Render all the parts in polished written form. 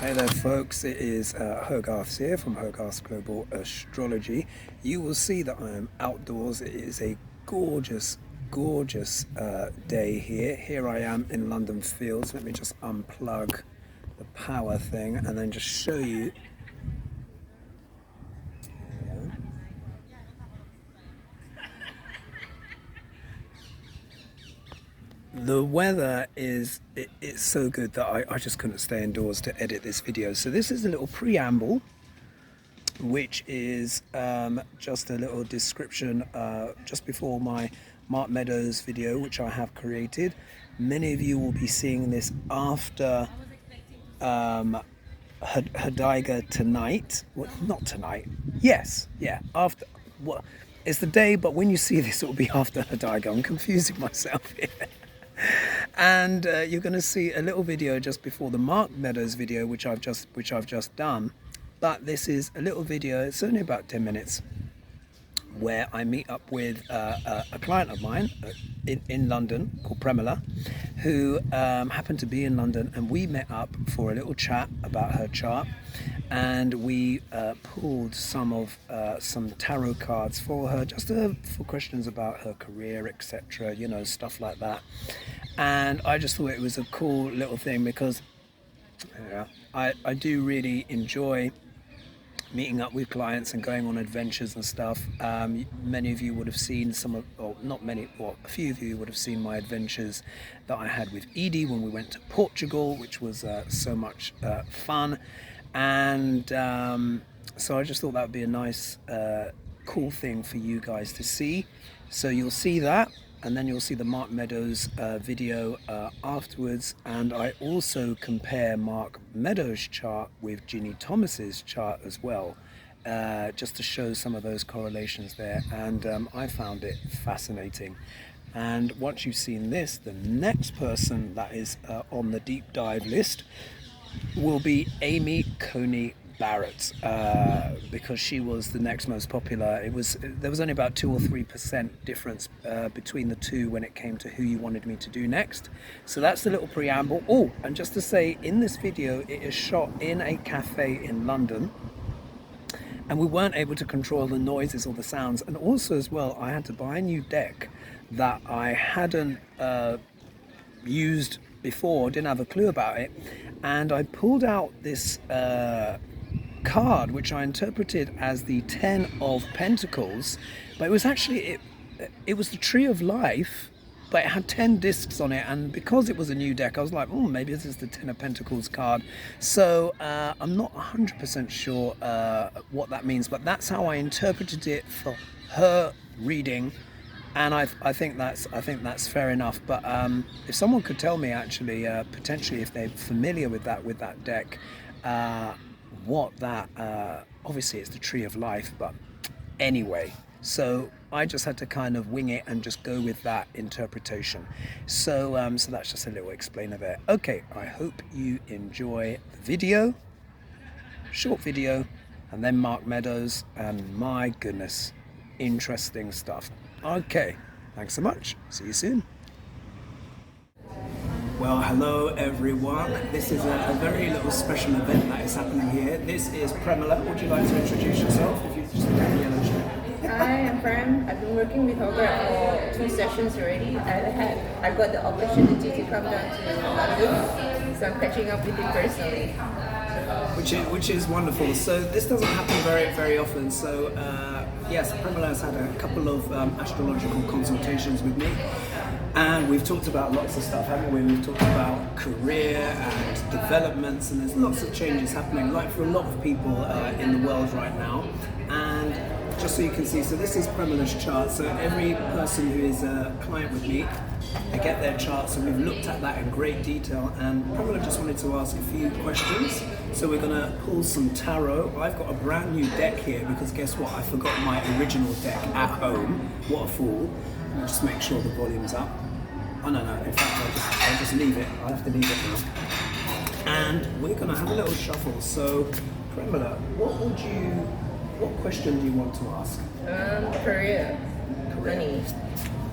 Hey there folks, it is Hogarth here from Hogarth's Global Astrology. You will see that I am outdoors. It is a gorgeous, gorgeous day here. Here I am in London Fields. Let me just unplug the power thing and then just show you. The weather is, it's so good that I just couldn't stay indoors to edit this video. So this is a little preamble, which is just a little description just before my Mark Meadows video, which I have created. Many of you will be seeing this after Hodiga tonight. Well, not tonight. Yes, yeah, after. Well, it's the day, but when you see this, it will be after Hodiga. I'm confusing myself here. And you're going to see a little video just before the Mark Meadows video, which I've just done. But this is a little video. It's only about 10 minutes, where I meet up with a client of mine in London called Preamble, who happened to be in London, and we met up for a little chat about her chart, and we pulled some tarot cards for her, just for questions about her career, etc., you know, stuff like that. And I just thought it was a cool little thing because I do really enjoy meeting up with clients and going on adventures and stuff. Many of you would have seen a few of you would have seen my adventures that I had with Edie when we went to Portugal, which was so much fun. And so I just thought that would be a nice, cool thing for you guys to see. So you'll see that, and then you'll see the Mark Meadows video afterwards. And I also compare Mark Meadows' chart with Ginny Thomas's chart as well, just to show some of those correlations there. And I found it fascinating. And once you've seen this, the next person that is on the deep dive list will be Amy Coney Barrett, because she was the next most popular. There was only about 2 or 3% difference between the two when it came to who you wanted me to do next. So that's the little preamble. Oh, and just to say, in this video, it is shot in a cafe in London, and we weren't able to control the noises or the sounds. And also as well, I had to buy a new deck that I hadn't used before, didn't have a clue about it, and I pulled out this card, which I interpreted as the 10 of Pentacles, but it was actually it was the Tree of Life, but it had 10 discs on it. And because it was a new deck, I was like, oh, maybe this is the 10 of Pentacles card. So I'm not 100% sure what that means, but that's how I interpreted it for her reading. And I think that's fair enough. But if someone could tell me actually, potentially, if they're familiar with that deck, what that, obviously it's the Tree of Life, but anyway, so I just had to kind of wing it and just go with that interpretation. So so that's just a little explainer there. Okay, I hope you enjoy the video, short video, and then Mark Meadows, and my goodness, interesting stuff. Okay, thanks so much. See you soon. Well, hello everyone. This is a very little special event that is happening here. This is Preamble. Would you like to introduce yourself? If you just look at the yellow shirt. Hi, I'm Prem. I've been working with Hogarth for 2 sessions already. I got the opportunity to come down to London, so I'm catching up with him personally. Which is wonderful. So this doesn't happen very often. So yes, Preamble has had a couple of astrological consultations with me, and we've talked about lots of stuff, haven't we? We've talked about career and developments, and there's lots of changes happening, like for a lot of people in the world right now. And just so you can see, so this is Preamble's chart. So every person who is a client with me, they get their chart, so we've looked at that in great detail, and Preamble just wanted to ask a few questions. So we're going to pull some tarot. I've got a brand new deck here because guess what? I forgot my original deck at home. What a fool. Let me just make sure the volume's up. Oh no, in fact I'll just leave it. I'll have to leave it now. And we're going to have a little shuffle. So Preamble, what question do you want to ask? Career.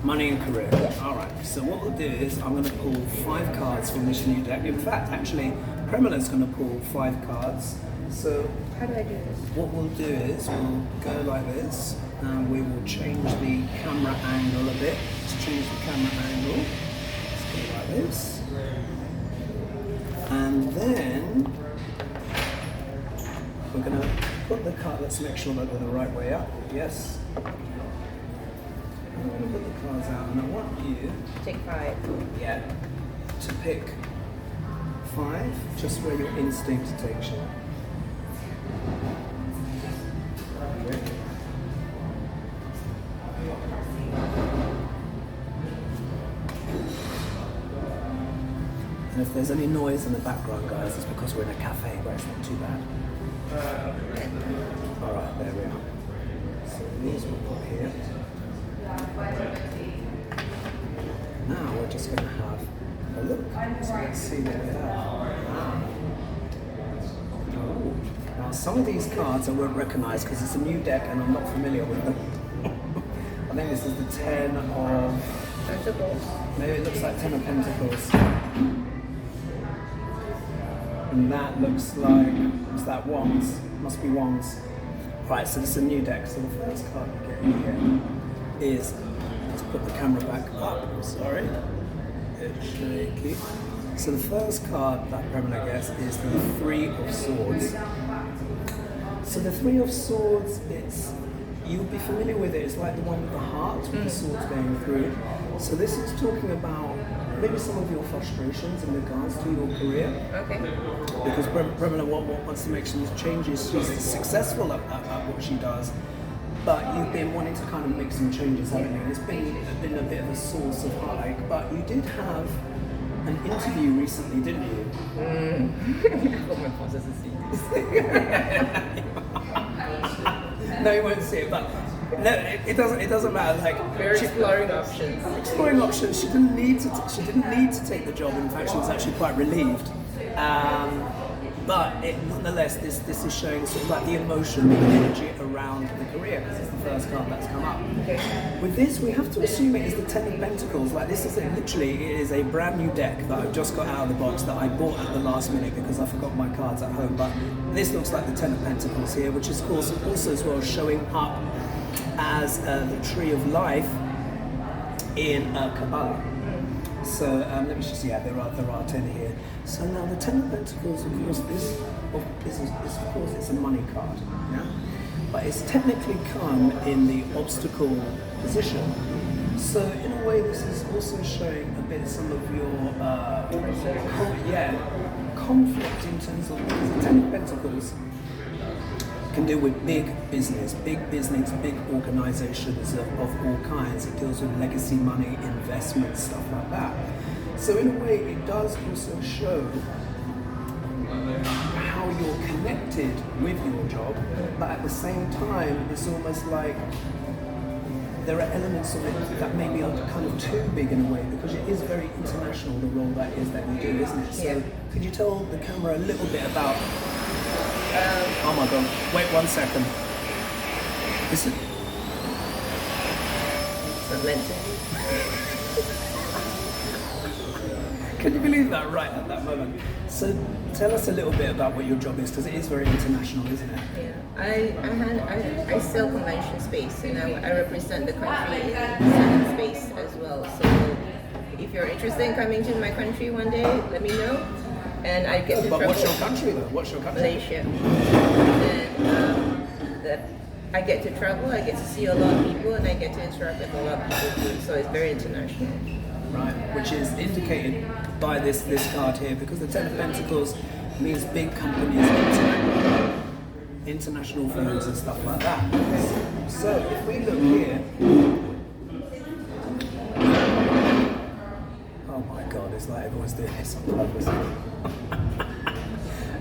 Money and career. Yeah. All right. So what we'll do is I'm going to pull 5 cards from this new deck. In fact, actually, Premier's going to pull 5 cards. So How do I do this? what we'll do is we'll go like this, and we will change the camera angle a bit. Let's change the camera angle. Let's go like this. And then we're going to put the card, let's make sure that they're the right way up. Yes. I'm going to put the cards out, and I want you, Take 5. yeah, to pick 5, just where your instinct takes you. Okay. And if there's any noise in the background, guys, it's because we're in a cafe, but it's not too bad. Alright, there we are. So these we'll put here. Now we're just going to have a look. So let's see what we have. Oh. Now some of these cards I won't recognise because it's a new deck and I'm not familiar with them. I think this is the 10 of... Pentacles. Maybe it looks like 10 of Pentacles. And that looks like, is that Wands? Must be Wands. Right, so this is a new deck. So the first card we get in here is, let's put the camera back up, I'm sorry. It's shaky. So the first card that Preamble gets is the 3 of Swords. So the 3 of Swords, it's, you'll be familiar with it, it's like the one with the heart, with the swords going through. So this is talking about maybe some of your frustrations in regards to your career. Okay. Because Preamble wants to make some changes. She's successful at what she does, but you've been wanting to kind of make some changes, haven't you? And it's been a bit of a source of heartache, but you did have an interview recently, didn't you? I hope my boss doesn't see this. No, you won't see it, but no, it doesn't matter. Like We're exploring options. exploring options. She didn't need to take the job. In fact, she was actually quite relieved. But nonetheless, this is showing sort of like the emotion, the energy around the career, because it's the first card that's come up. Okay. With this, we have to assume it is the 10 of Pentacles. Like this is literally, it is a brand new deck that I've just got out of the box that I bought at the last minute because I forgot my cards at home. But this looks like the 10 of Pentacles here, which is of course also as well showing up as the Tree of Life in Kaale. So let me just, yeah, there are 10 here. So now the 10 of Pentacles, of course, this is of course it's a money card, yeah. But it's technically come in the obstacle position. So in a way, this is also showing a bit some of your conflict in terms of, because the 10 of Pentacles can deal with big business, big organizations of all kinds. It deals with legacy money, investments, stuff like that. So in a way, it does also show how you're connected with your job, but at the same time, it's almost like there are elements of it that maybe are kind of too big in a way, because it is very international, the role that you do, isn't it? So Yeah. could you tell the camera a little bit about oh my god, wait 1 second. Is it? Can you believe that right at that moment? So tell us a little bit about what your job is, because it is very international, isn't it? Yeah, I sell convention space, and I represent the country in selling space as well. So if you're interested in coming to my country one day, let me know. And I get to But travel. what's your country though? What's your country? Malaysia. And I get to travel, I get to see a lot of people, and I get to interact with a lot of people too. So it's very international. Right, which is indicated by this card here, because the 10 of Pentacles means big companies, international firms and stuff like that. So if we look here, oh my god, it's like everyone's doing this on purpose.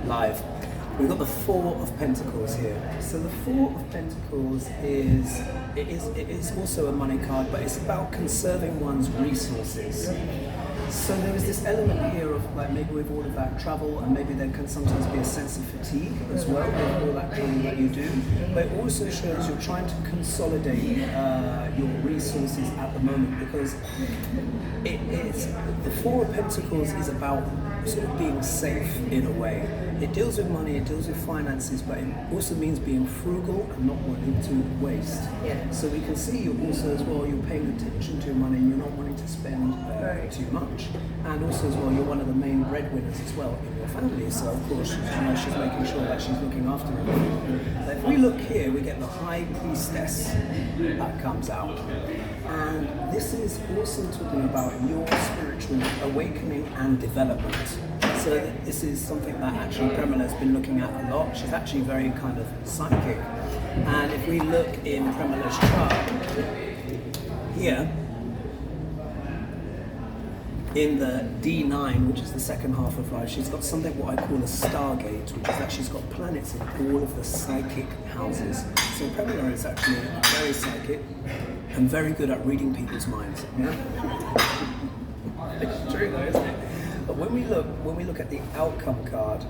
Live. We've got the 4 of Pentacles here. So the 4 of Pentacles is also a money card, but it's about conserving one's resources. So there is this element here of like maybe with all of that travel, and maybe there can sometimes be a sense of fatigue as well with all that travel that you do. But it also shows you're trying to consolidate your resources at the moment, because it's the 4 of Pentacles is about sort of being safe in a way. It deals with money, it deals with finances, but it also means being frugal and not wanting to waste. Yeah. So we can see you also as well, you're paying attention to your money, you're not wanting to spend too much. And also as well, you're one of the main breadwinners as well in your family. So of course, she's making sure that she's looking after everything. But if we look here, we get the High Priestess that comes out. And this is also talking about your spiritual awakening and development. So this is something that actually Preamble has been looking at a lot. She's actually very kind of psychic. And if we look in Preamble's chart, here, in the D9, which is the second half of life, she's got something what I call a stargate, which is that she's got planets in all of the psychic houses. So Preamble is actually very psychic and very good at reading people's minds. Yeah? It's true though, isn't it? But when we look at the outcome card,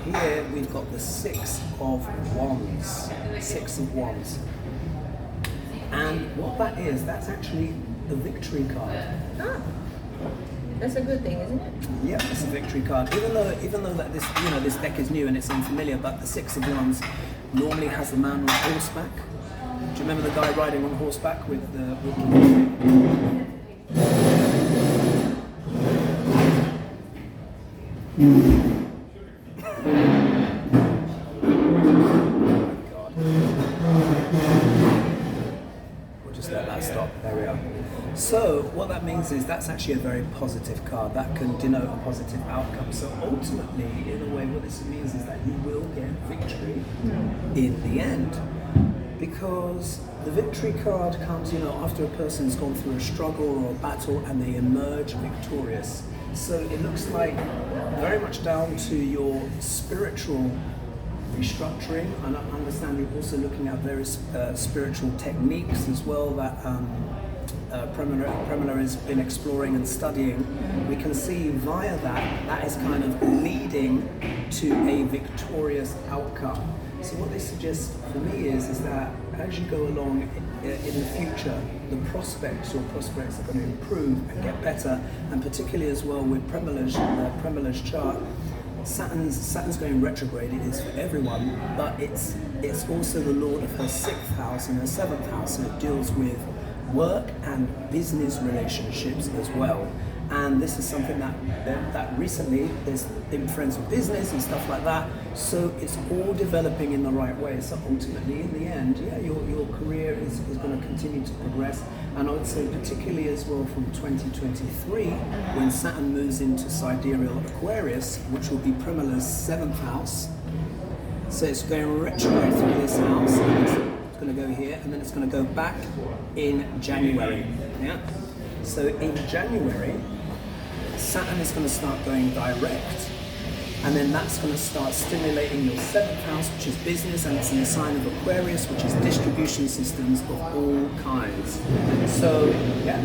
here we've got the Six of Wands. Six of Wands. And what that is, that's actually the victory card. Ah, that's a good thing, isn't it? Yeah, it's a victory card. Even though that this this deck is new and it's unfamiliar, but the Six of Wands normally has the man on horseback. Do you remember the guy riding on horseback with the We'll just let that stop. There we are. So what that means is that's actually a very positive card. That can denote a positive outcome. So ultimately, in a way, what this means is that you will get victory in the end. Because the victory card comes, after a person's gone through a struggle or a battle and they emerge victorious. So it looks like very much down to your spiritual restructuring, and I understand you're also looking at various spiritual techniques as well that Preamble has been exploring and studying. We can see via that is kind of leading to a victorious outcome. So what this suggests for me is that as you go along in the future, the prospects are going to improve and get better, and particularly as well with Preamble's chart, Saturn's going retrograde. It is for everyone, but it's also the lord of her sixth house and her seventh house, and it deals with work and business relationships as well. And this is something that recently there's been friends with business and stuff like that. So it's all developing in the right way. So ultimately, in the end, your career is going to continue to progress. And I would say particularly as well from 2023, when Saturn moves into sidereal Aquarius, which will be Preamble's seventh house. So it's going retrograde through this house. And it's going to go here, and then it's going to go back in January. Yeah. So in January, Saturn is going to start going direct, and then that's going to start stimulating your seventh house, which is business, and it's in the sign of Aquarius, which is distribution systems of all kinds. So yeah,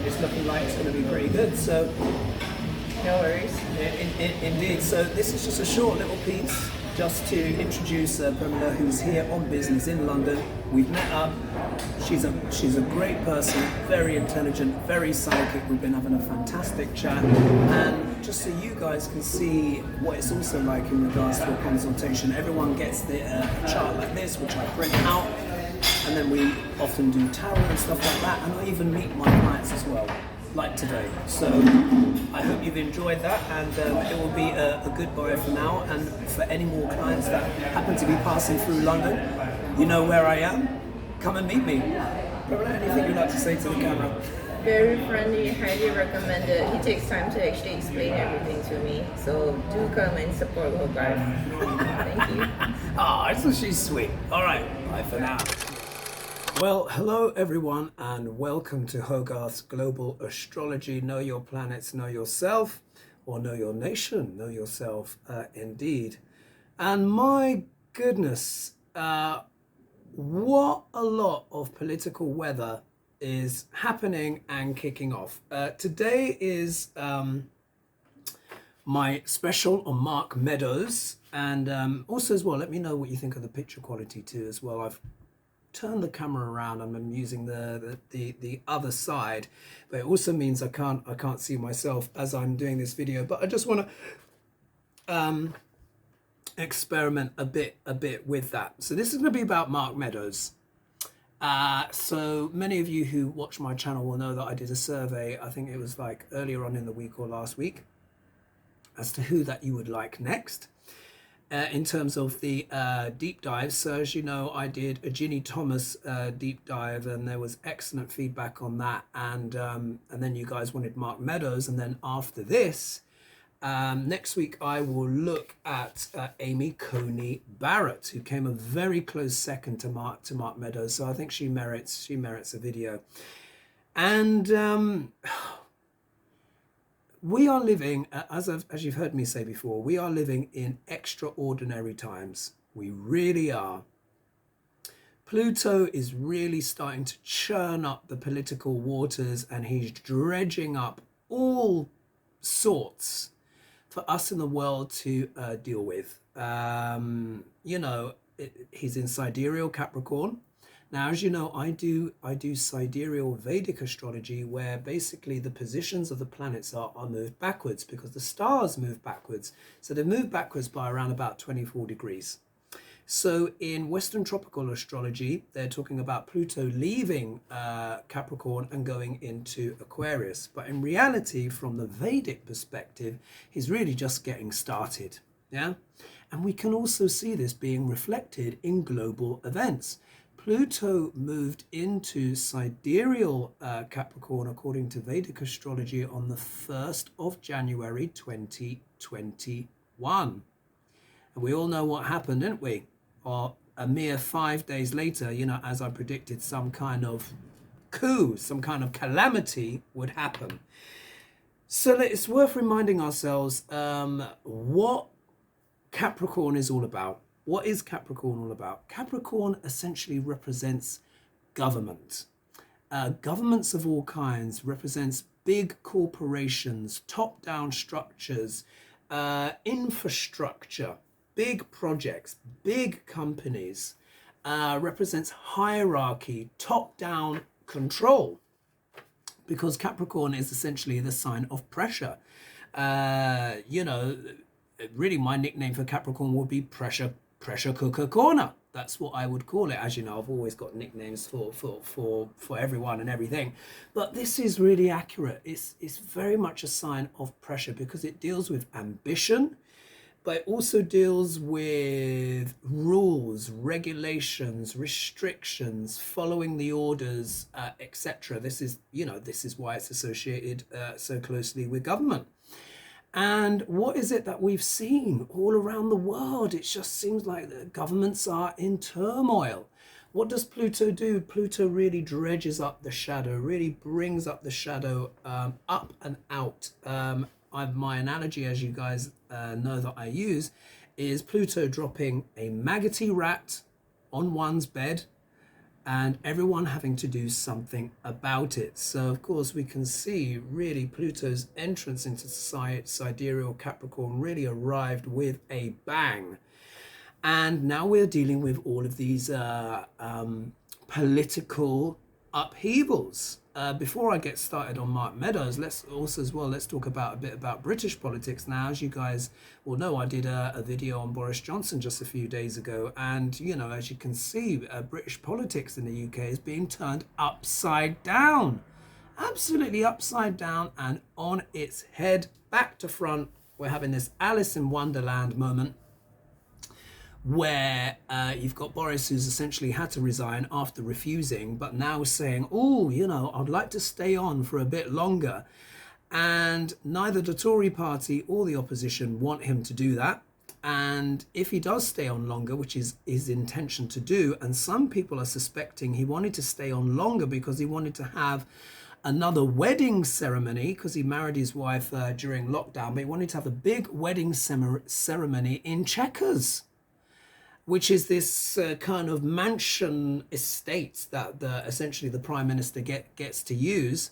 it's looking like it's going to be pretty good. So no worries. Indeed. So this is just a short little piece just to introduce Preamble, who's here on business in London. We've met up. She's a great person, very intelligent, very psychic. We've been having a fantastic chat, and just so you guys can see what it's also like in regards to a consultation. Everyone gets the chart like this, which I print out, and then we often do tarot and stuff like that, and I even meet my clients as well, like today. So I hope you've enjoyed that, and it will be a goodbye for now. And for any more clients that happen to be passing through London, you know where I am. Come and meet me. Preamble, anything you'd like to say to the camera? Very friendly, highly recommended. He takes time to actually explain everything to me. So do come and support Hogarth. Thank you. So she's sweet. All right, bye for now. Well, hello everyone, and welcome to Hogarth's Global Astrology. Know your planets, know yourself, or know your nation, know yourself, indeed. And my goodness, what a lot of political weather is happening and kicking off. Today is my special on Mark Meadows, and also as well, let me know what you think of the picture quality too as well. I've turn the camera around and I'm using the other side, but it also means I can't see myself as I'm doing this video. But I just want to experiment a bit with that. So this is going to be about Mark Meadows. So many of you who watch my channel will know that I did a survey, I think it was like earlier on in the week or last week, as to who that you would like next in terms of the deep dives. So as you know, I did a Ginny Thomas deep dive, and there was excellent feedback on that, and then you guys wanted Mark Meadows, and then after this, next week I will look at Amy Coney Barrett, who came a very close second to Mark Meadows. So I think she merits a video. And we are living, as you've heard me say before, we are living in extraordinary times. We really are. Pluto is really starting to churn up the political waters, and he's dredging up all sorts for us in the world to deal with. You know, he's in sidereal Capricorn. Now, as you know, I do sidereal Vedic astrology, where basically the positions of the planets are moved backwards because the stars move backwards. So they move backwards by around about 24 degrees. So in Western tropical astrology, they're talking about Pluto leaving Capricorn and going into Aquarius. But in reality, from the Vedic perspective, he's really just getting started. Yeah. And we can also see this being reflected in global events. Pluto moved into sidereal Capricorn, according to Vedic astrology, on the 1st of January 2021. And we all know what happened, didn't we? Or a mere 5 days later, you know, as I predicted, some kind of coup, some kind of calamity would happen. So it's worth reminding ourselves what Capricorn is all about. What is Capricorn all about? Capricorn essentially represents government. Governments of all kinds, represents big corporations, top-down structures, infrastructure, big projects, big companies, represents hierarchy, top-down control, because Capricorn is essentially the sign of pressure. You know, really my nickname for Capricorn would be pressure cooker corner. That's what I would call it. As you know, I've always got nicknames for everyone and everything, but this is really accurate. It's very much a sign of pressure because it deals with ambition, but it also deals with rules, regulations, restrictions, following the orders, etc. This is, you know, this is why it's associated so closely with government. And what is it that we've seen all around the world? It just seems like the governments are in turmoil. What does Pluto do? Pluto really dredges up the shadow, really brings up the shadow up and out. My analogy, as you guys know that I use, is Pluto dropping a maggoty rat on one's bed and everyone having to do something about it. So of course we can see really Pluto's entrance into sidereal Capricorn really arrived with a bang. And now we're dealing with all of these political upheavals. Before I get started on Mark Meadows, let's talk about a bit about British politics. Now, as you guys will know, I did a video on Boris Johnson just a few days ago, and you know, as you can see, British politics in the UK is being turned upside down, absolutely upside down and on its head, back to front. We're having this Alice in Wonderland moment, where you've got Boris, who's essentially had to resign after refusing, but now saying, oh, you know, I'd like to stay on for a bit longer. And neither the Tory party or the opposition want him to do that. And if he does stay on longer, which is his intention to do, and some people are suspecting he wanted to stay on longer because he wanted to have another wedding ceremony, because he married his wife during lockdown, but he wanted to have a big wedding ceremony in Chequers, which is this kind of mansion estate that essentially the Prime Minister gets to use.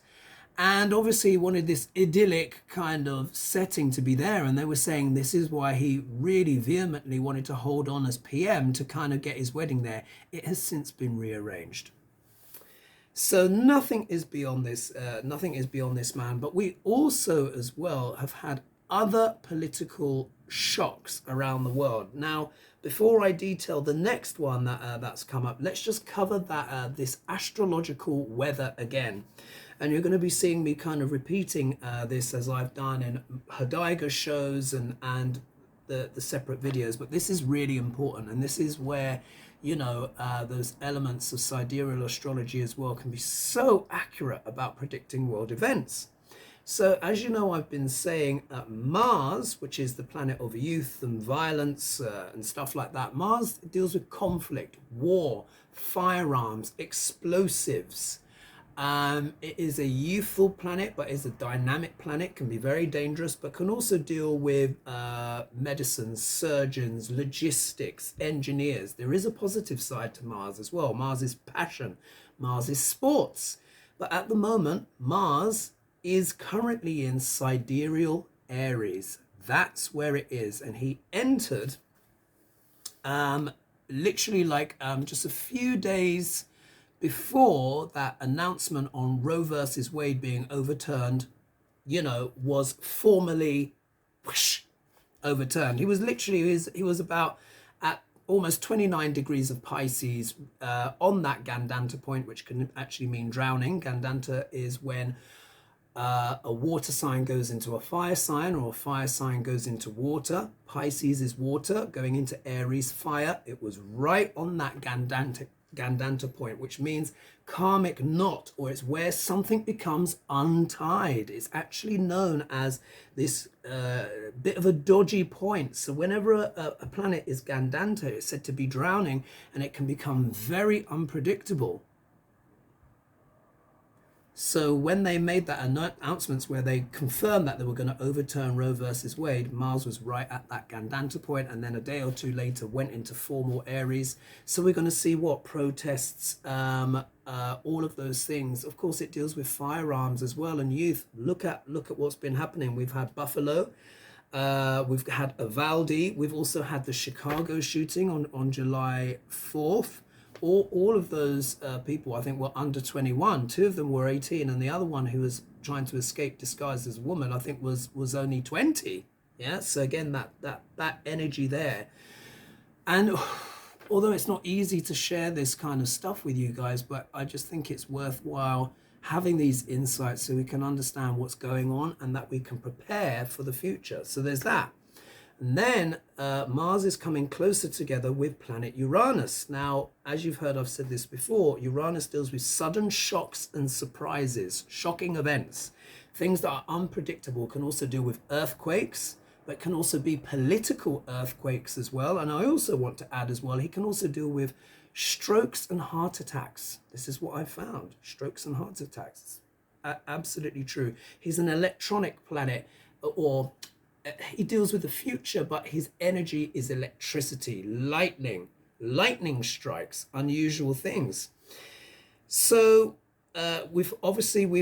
And obviously he wanted this idyllic kind of setting to be there. And they were saying this is why he really vehemently wanted to hold on as PM to kind of get his wedding there. It has since been rearranged. So nothing is beyond this. Nothing is beyond this man. But we also, as well, have had other political shocks around the world. Now, before I detail the next one that's come up, let's just cover that this astrological weather again. And you're going to be seeing me kind of repeating this as I've done in Hadaiga shows and the separate videos. But this is really important, and this is where, you know, those elements of sidereal astrology as well can be so accurate about predicting world events. So as you know, I've been saying Mars, which is the planet of youth and violence and stuff like that. Mars deals with conflict, war, firearms, explosives. It is a youthful planet, but is a dynamic planet, can be very dangerous, but can also deal with medicine, surgeons, logistics, engineers. There is a positive side to Mars as well. Mars is passion, Mars is sports. But at the moment, Mars is currently in sidereal Aries. That's where it is. And he entered literally like just a few days before that announcement on Roe versus Wade being overturned, you know, was formally whoosh, overturned. He was literally, he was about at almost 29 degrees of Pisces on that Gandanta point, which can actually mean drowning. Gandanta is when a water sign goes into a fire sign, or a fire sign goes into water. Pisces is water going into Aries, fire. It was right on that Gandanta point, which means karmic knot, or it's where something becomes untied. It's actually known as this bit of a dodgy point. So whenever a planet is Gandanta, it's said to be drowning, and it can become very unpredictable. So when they made that announcements where they confirmed that they were going to overturn Roe versus Wade, Mars was right at that Gandanta point, and then a day or two later went into formal Aries. So we're going to see what protests, all of those things. Of course, it deals with firearms as well and youth. Look at what's been happening. We've had Buffalo. We've had Uvalde. We've also had the Chicago shooting on July 4th. All of those people, I think, were under 21. Two of them were 18, and the other one, who was trying to escape disguised as a woman, I think was only 20. Yeah, so again, that energy there. And although it's not easy to share this kind of stuff with you guys, but I just think it's worthwhile having these insights so we can understand what's going on and that we can prepare for the future. So there's that. And then Mars is coming closer together with planet Uranus. Now, as you've heard, I've said this before, Uranus deals with sudden shocks and surprises, shocking events, things that are unpredictable. Can also deal with earthquakes, but can also be political earthquakes as well. And I also want to add as well, he can also deal with strokes and heart attacks. This is what I found, strokes and heart attacks. Absolutely true. He's an electronic planet, or he deals with the future, but his energy is electricity, lightning strikes, unusual things. So we've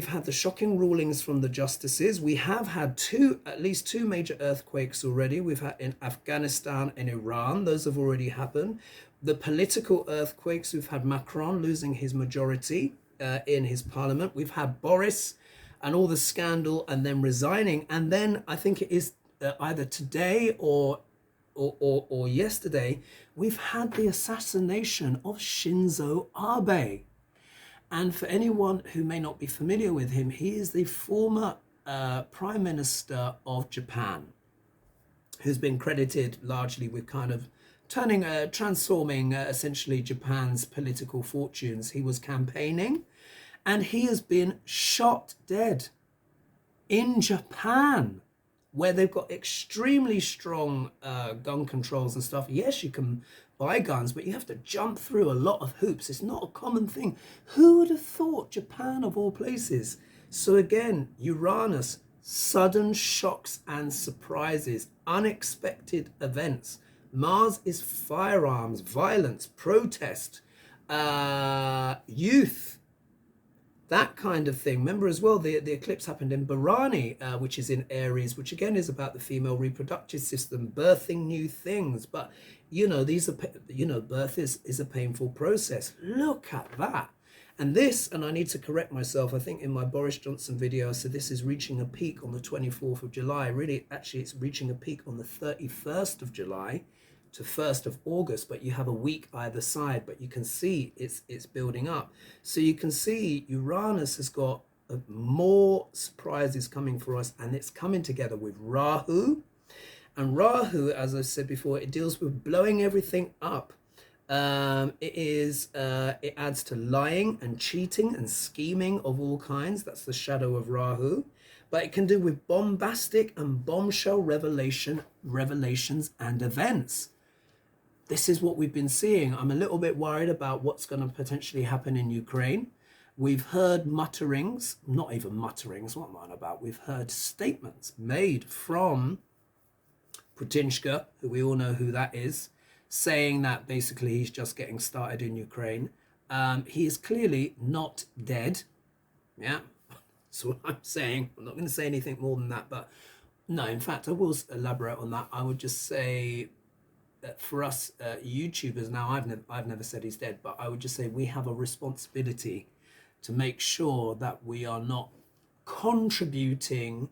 had the shocking rulings from the justices. We have had at least two major earthquakes already. We've had in Afghanistan and Iran. Those have already happened. The political earthquakes, we've had Macron losing his majority in his parliament. We've had Boris and all the scandal, and then resigning. And then I think it is either today or yesterday, we've had the assassination of Shinzo Abe. And for anyone who may not be familiar with him, he is the former Prime Minister of Japan, who's been credited largely with kind of transforming essentially Japan's political fortunes. He was campaigning, and he has been shot dead in Japan, where they've got extremely strong gun controls and stuff. Yes, you can buy guns, but you have to jump through a lot of hoops. It's not a common thing. Who would have thought Japan, of all places? So again, Uranus, sudden shocks and surprises, unexpected events. Mars is firearms, violence, protest, youth, that kind of thing. Remember as well, the eclipse happened in Bharani, which is in Aries, which again is about the female reproductive system, birthing new things. But, you know, these are, you know, birth is a painful process. Look at that. And this, and I need to correct myself, I think in my Boris Johnson video, I said this is reaching a peak on the 24th of July. Really, actually, it's reaching a peak on the 31st of July to 1st of August, but you have a week either side, but you can see it's building up. So you can see Uranus has got more surprises coming for us, and it's coming together with Rahu. And Rahu, as I said before, it deals with blowing everything up. It adds to lying and cheating and scheming of all kinds. That's the shadow of Rahu. But it can do with bombastic and bombshell revelations and events. This is what we've been seeing. I'm a little bit worried about what's going to potentially happen in Ukraine. We've heard mutterings, not even mutterings, what am I on about? We've heard statements made from Putinshka, who we all know who that is, saying that basically he's just getting started in Ukraine. He is clearly not dead. Yeah, that's what I'm saying. I'm not going to say anything more than that. But no, in fact, I will elaborate on that. I would just say that for us YouTubers now, I've never said he's dead, but I would just say we have a responsibility to make sure that we are not contributing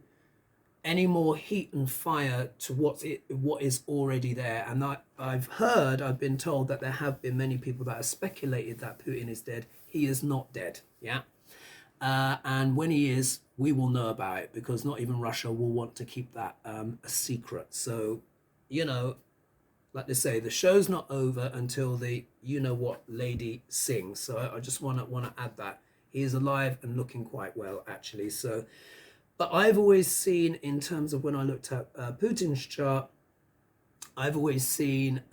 any more heat and fire to what is already there. And I've been told that there have been many people that have speculated that Putin is dead. He is not dead. Yeah. And when he is, we will know about it, because not even Russia will want to keep that a secret. So, you know, like they say, the show's not over until the you know what lady sings. So I just want to add that he is alive and looking quite well, actually. So, but I've always seen, in terms of when I looked at Putin's chart, I've always seen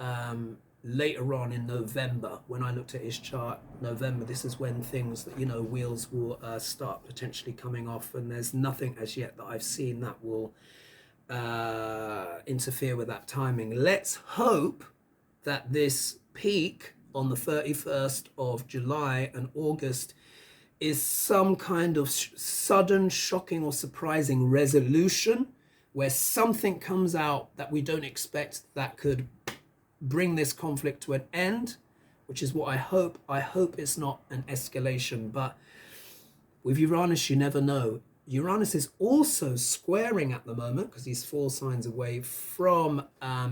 later on in November, when I looked at his chart, November, this is when things that, you know, wheels will start potentially coming off. And there's nothing as yet that I've seen that will interfere with that timing. Let's hope that this peak on the 31st of July and August is some kind of sudden, shocking or surprising resolution, where something comes out that we don't expect that could bring this conflict to an end, which is what I hope. I hope it's not an escalation, but with Uranus, you never know. Uranus is also squaring at the moment, because he's 4 signs away from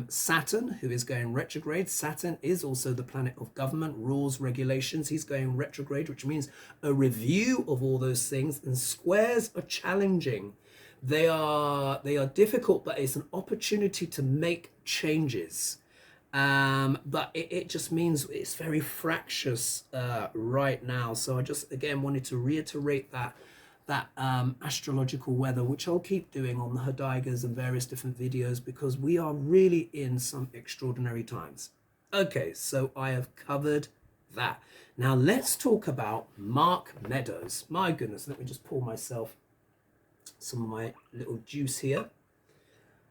Saturn, who is going retrograde. Saturn is also the planet of government, rules, regulations. He's going retrograde, which means a review of all those things. And squares are challenging. They are difficult, but it's an opportunity to make changes. But it just means it's very fractious right now. So I just, again, wanted to reiterate that astrological weather, which I'll keep doing on the Hadaigas and various different videos, because we are really in some extraordinary times. Okay, so I have covered that. Now let's talk about Mark Meadows. My goodness, let me just pour myself some of my little juice here.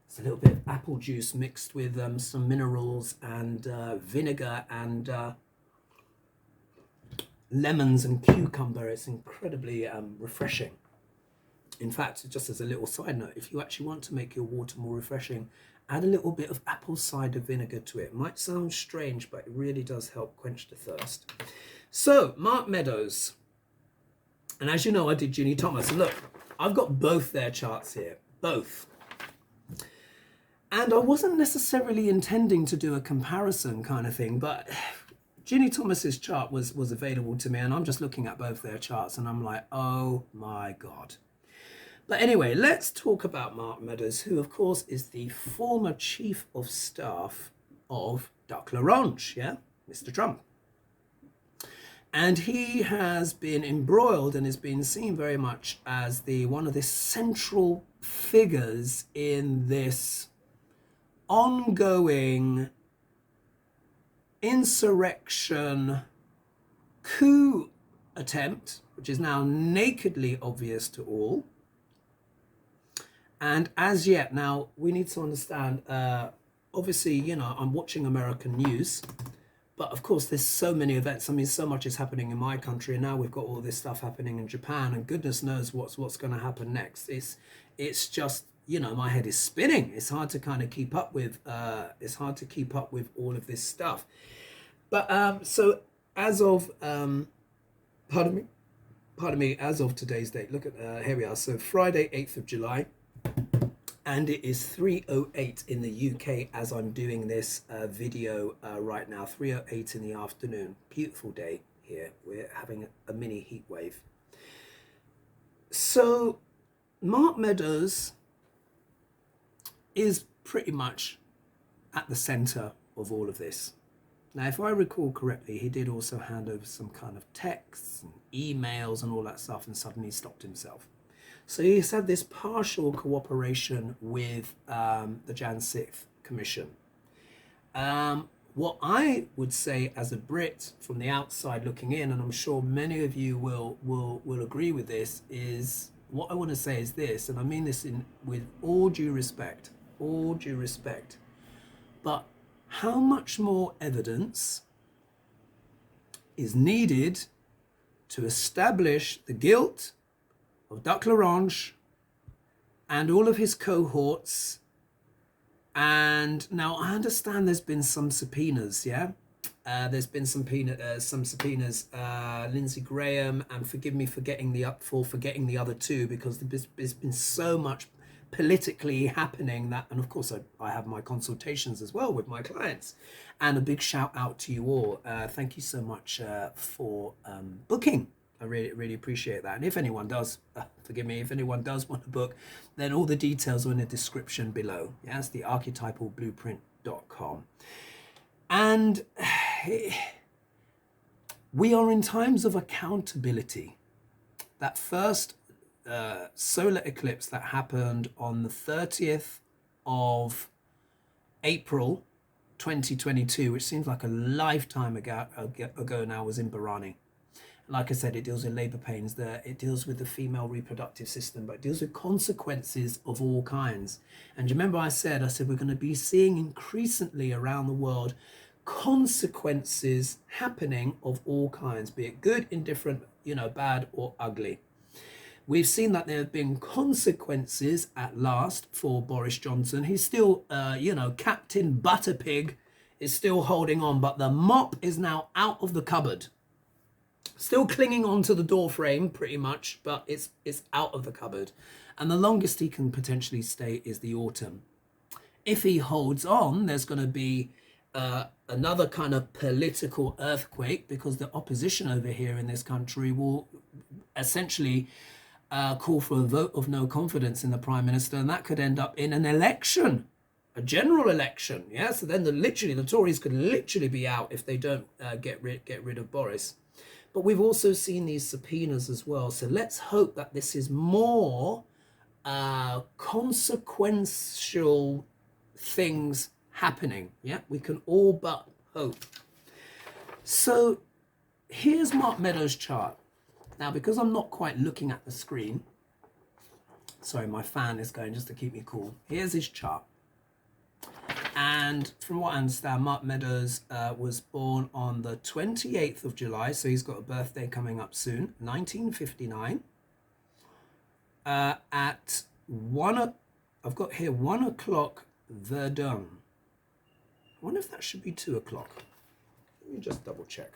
It's a little bit of apple juice mixed with some minerals and vinegar and lemons and cucumber. It's incredibly refreshing. In fact, just as a little side note, if you actually want to make your water more refreshing, add a little bit of apple cider vinegar to it. It might sound strange, but it really does help quench the thirst. So, Mark Meadows. And as you know, I did Ginny Thomas. And look, I've got both their charts here. Both. And I wasn't necessarily intending to do a comparison kind of thing, but Ginny Thomas's chart was available to me, and I'm just looking at both their charts, and I'm like, oh my God. But anyway, let's talk about Mark Meadows, who, of course, is the former chief of staff of Duck Larange, yeah, Mr. Trump. And he has been embroiled and has been seen very much as one of the central figures in this ongoing insurrection coup attempt, which is now nakedly obvious to all. And as yet, now we need to understand, obviously, you know, I'm watching American news, but of course, there's so many events. I mean, so much is happening in my country, and now we've got all this stuff happening in Japan, and goodness knows what's going to happen next. It's just, you know, my head is spinning. It's hard to kind of keep up with. It's hard to keep up with all of this stuff. But so as of pardon me, as of today's date, look at here we are. So Friday, 8th of July. And it is 3:08 in the UK as I'm doing this video right now, 3:08 in the afternoon. Beautiful day here. We're having a mini heat wave. So Mark Meadows is pretty much at the center of all of this. Now, if I recall correctly, he did also hand over some kind of texts and emails and all that stuff, and suddenly stopped himself. So he's had this partial cooperation with the Jan 6th Commission. What I would say as a Brit from the outside looking in, and I'm sure many of you will agree with this, is what I want to say is this, and I mean this with all due respect, but how much more evidence is needed to establish the guilt of Duc L'Orange and all of his cohorts? And now I understand there's been some subpoenas, yeah? There's been some subpoenas, Lindsey Graham, and forgive me for forgetting the other two, because there's been so much politically happening that, and of course I have my consultations as well with my clients. And a big shout out to you all. Thank you so much for booking. I really appreciate that. And if anyone does, forgive me, if anyone does want to book, then all the details are in the description below. Yeah, it's the archetypalblueprint.com. And we are in times of accountability. That first solar eclipse that happened on the 30th of April 2022, which seems like a lifetime ago now, was in Barani. Like I said, it deals with labor pains, it deals with the female reproductive system, but it deals with consequences of all kinds. And do you remember I said we're going to be seeing increasingly around the world consequences happening of all kinds, be it good, indifferent, bad or ugly. We've seen that there have been consequences at last for Boris Johnson. He's still, Captain Butterpig is still holding on, but the mop is now out of the cupboard. Still clinging on to the door frame pretty much, but it's out of the cupboard. And the longest he can potentially stay is the autumn. If he holds on, there's going to be another kind of political earthquake, because the opposition over here in this country will essentially call for a vote of no confidence in the Prime Minister, and that could end up in an election, a general election. Yeah, so then the Tories could literally be out if they don't get rid of Boris. But we've also seen these subpoenas as well. So let's hope that this is more consequential things happening. Yeah, we can all but hope. So here's Mark Meadows' chart. Now, because I'm not quite looking at the screen, sorry, my fan is going just to keep me cool. Here's his chart. And from what I understand, Mark Meadows was born on the 28th of July, so he's got a birthday coming up soon, 1959. At 1 o'clock Verdun. I wonder if that should be 2 o'clock. Let me just double check.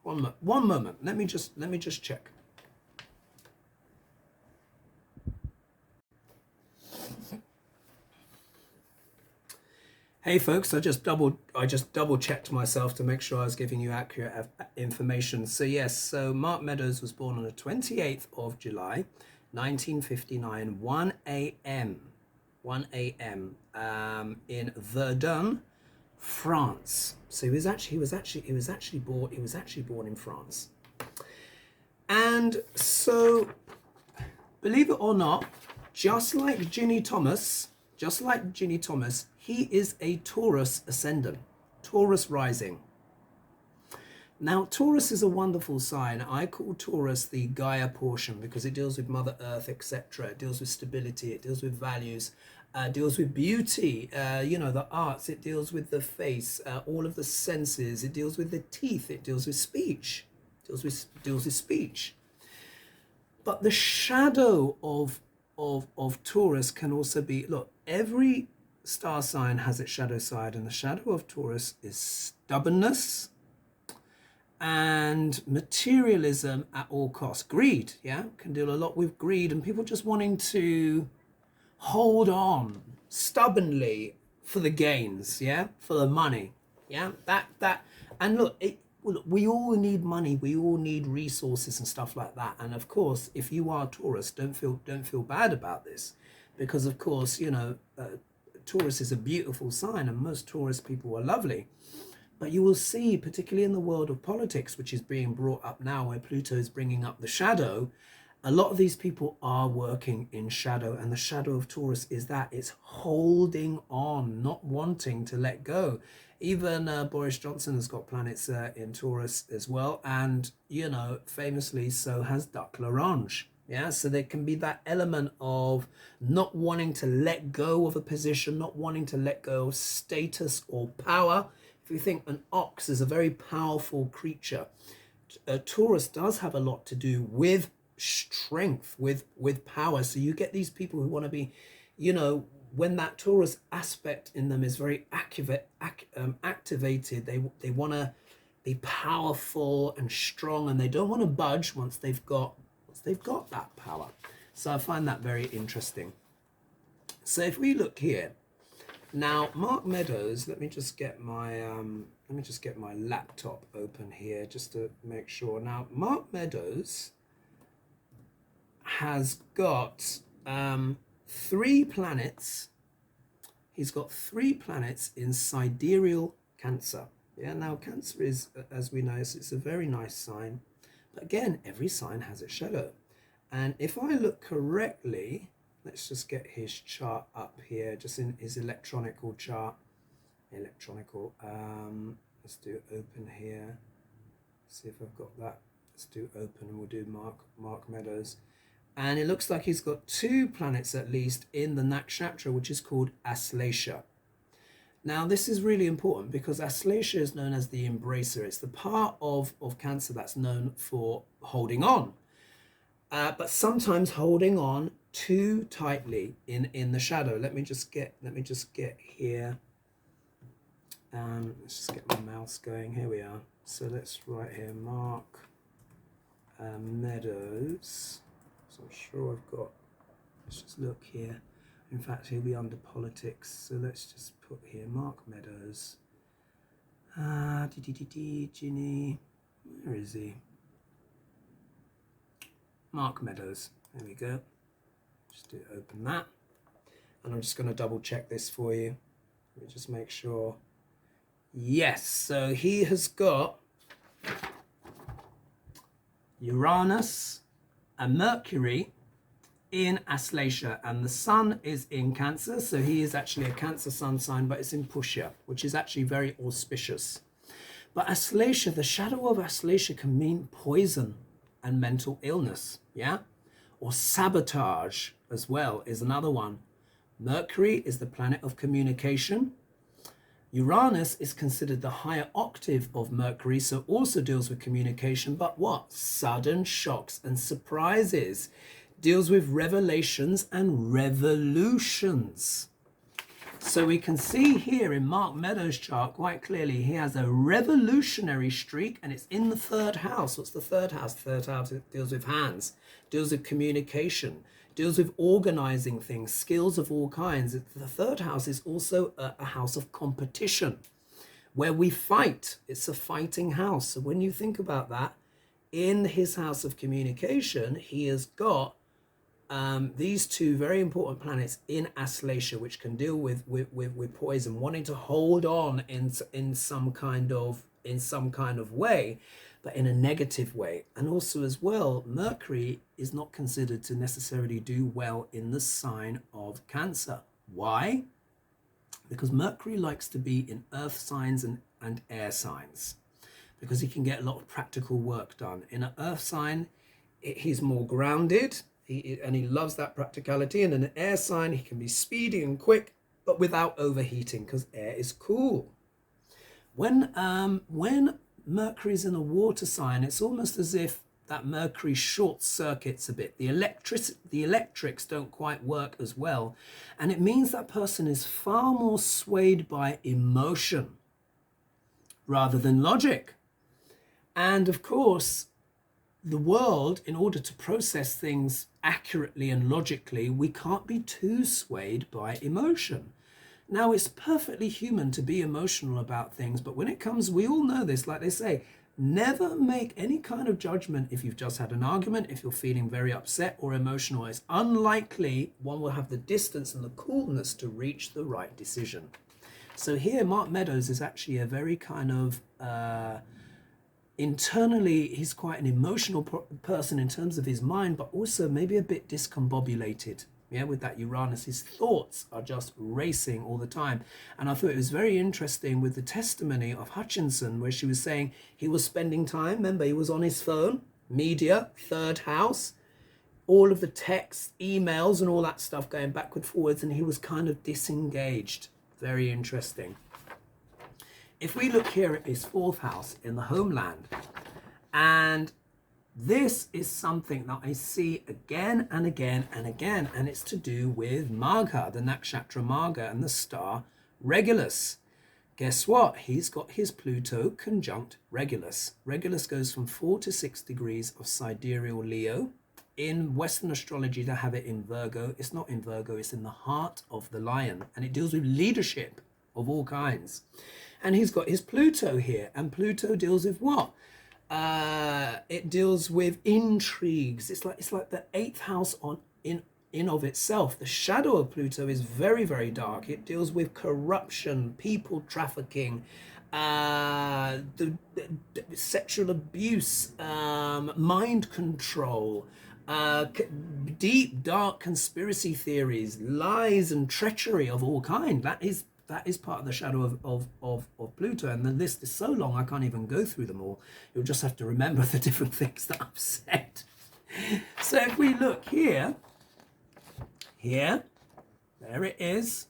One moment. Let me just check. Hey folks, I just double checked myself to make sure I was giving you accurate information. So yes, so Mark Meadows was born on the 28th of July, 1959, 1 a.m. In Verdun, France. So he was actually born in France. And so, believe it or not, just like Ginny Thomas, he is a Taurus ascendant, Taurus rising. Now, Taurus is a wonderful sign. I call Taurus the Gaia portion because it deals with Mother Earth, etc. It deals with stability, it deals with values. deals with beauty, the arts. It deals with the face, all of the senses. It deals with the teeth. It deals with speech. Deals with speech. But the shadow of Taurus can also be, look, every star sign has its shadow side, and the shadow of Taurus is stubbornness and materialism at all costs. Greed, yeah, can deal a lot with greed and people just wanting to hold on stubbornly for the gains, yeah, for the money, yeah, and look, we all need money, we all need resources and stuff like that. And of course, if you are Taurus, don't feel bad about this, because of course, Taurus is a beautiful sign and most Taurus people are lovely. But you will see, particularly in the world of politics, which is being brought up now, where Pluto is bringing up the shadow, a lot of these people are working in shadow. And the shadow of Taurus is that it's holding on, not wanting to let go. Even Boris Johnson has got planets in Taurus as well. And, famously, so has Duck L'Orange. Yeah, so there can be that element of not wanting to let go of a position, not wanting to let go of status or power. If you think an ox is a very powerful creature, Taurus does have a lot to do with strength, with power. So you get these people who want to be, when that Taurus aspect in them is very activated, they want to be powerful and strong, and they don't want to budge once they've got that power. So I find that very interesting. So if we look here. Now, Mark Meadows, let me just get my laptop open here just to make sure. Now, Mark Meadows has got 3 planets. He's got 3 planets in sidereal Cancer. Yeah, now Cancer is, as we know, it's a very nice sign. But again, every sign has its shadow. And if I look correctly, let's just get his chart up here, just in his electronical chart. Let's do open here. See if I've got that. Let's do open and we'll do Mark Meadows. And it looks like he's got 2 planets at least in the nakshatra, which is called Aslesha. Now, this is really important because Aslesha is known as the embracer. It's the part of Cancer that's known for holding on. But sometimes holding on too tightly in the shadow. Let me just get here. Let's just get my mouse going. Here we are. So let's write here Mark Meadows. So I'm sure I've got. Let's just look here. In fact, he'll be under politics. So let's just put here Mark Meadows. Ginny. Where is he? Mark Meadows. There we go. Just do open that. And I'm just going to double check this for you. Let me just make sure. Yes, so he has got Uranus and Mercury in Aslesha, and the Sun is in Cancer, so he is actually a Cancer Sun sign, but it's in Pushya, which is actually very auspicious. But Aslesha, the shadow of Aslesha can mean poison and mental illness, yeah? Or sabotage as well is another one. Mercury is the planet of communication. Uranus is considered the higher octave of Mercury, so also deals with communication, but what? Sudden shocks and surprises. Deals with revelations and revolutions. So we can see here in Mark Meadows' chart quite clearly he has a revolutionary streak, and it's in the 3rd house. What's the 3rd house? The 3rd house deals with hands, deals with communication, deals with organizing things, skills of all kinds. The 3rd house is also a house of competition where we fight. It's a fighting house. So when you think about that, in his house of communication, he has got these 2 very important planets in Aslesha, which can deal with poison, wanting to hold on in some kind of way, but in a negative way. And also as well, Mercury is not considered to necessarily do well in the sign of Cancer. Why? Because Mercury likes to be in earth signs and air signs, because he can get a lot of practical work done. In an earth sign, he's more grounded. And he loves that practicality. And in an air sign, he can be speedy and quick, but without overheating, because air is cool. When Mercury's in a water sign, it's almost as if that Mercury short circuits a bit. The electrics don't quite work as well. And it means that person is far more swayed by emotion rather than logic. And of course, the world, in order to process things accurately and logically, we can't be too swayed by emotion. Now, it's perfectly human to be emotional about things, but when it comes, we all know this, like they say, never make any kind of judgment if you've just had an argument, if you're feeling very upset or emotional. It's unlikely one will have the distance and the coolness to reach the right decision. So here, Mark Meadows is actually a very kind of, internally, he's quite an emotional person in terms of his mind, but also maybe a bit discombobulated. Yeah, with that Uranus, his thoughts are just racing all the time. And I thought it was very interesting with the testimony of Hutchinson, where she was saying he was spending time, remember, he was on his phone, media, third house, all of the texts, emails, and all that stuff going backward, forwards, and he was kind of disengaged. Very interesting. If we look here at his fourth house in the homeland, and this is something that I see again and again and again, and it's to do with Magha, the nakshatra Magha, and the star Regulus. Guess what? He's got his Pluto conjunct Regulus. Regulus goes from 4 to 6 degrees of sidereal Leo. In Western astrology, they have it in Virgo. It's not in Virgo, it's in the heart of the lion, and it deals with leadership of all kinds. And he's got his Pluto here, and Pluto deals with what? It deals with intrigues. It's like the eighth house in of itself. The shadow of Pluto is very, very dark. It deals with corruption, people trafficking, the sexual abuse, mind control, deep, dark conspiracy theories, lies and treachery of all kind. That is part of the shadow of Pluto. And the list is so long I can't even go through them all. You'll just have to remember the different things that I've said. So if we look here, there it is.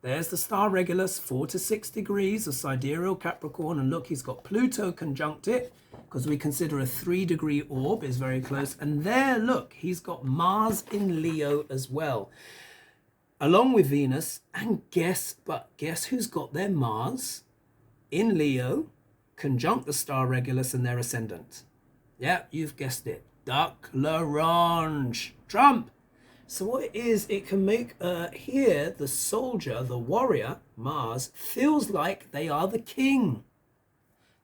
There's the star Regulus, 4 to 6 degrees of sidereal Capricorn. And look, he's got Pluto conjunct it, because we consider a 3-degree orb is very close. And there, look, he's got Mars in Leo as well, along with Venus. And guess who's got their Mars in Leo conjunct the star Regulus and their ascendant? Yeah, you've guessed it. Duck L'Orange, Trump. So what it is, it can make here the soldier, the warrior, Mars, feels like they are the king.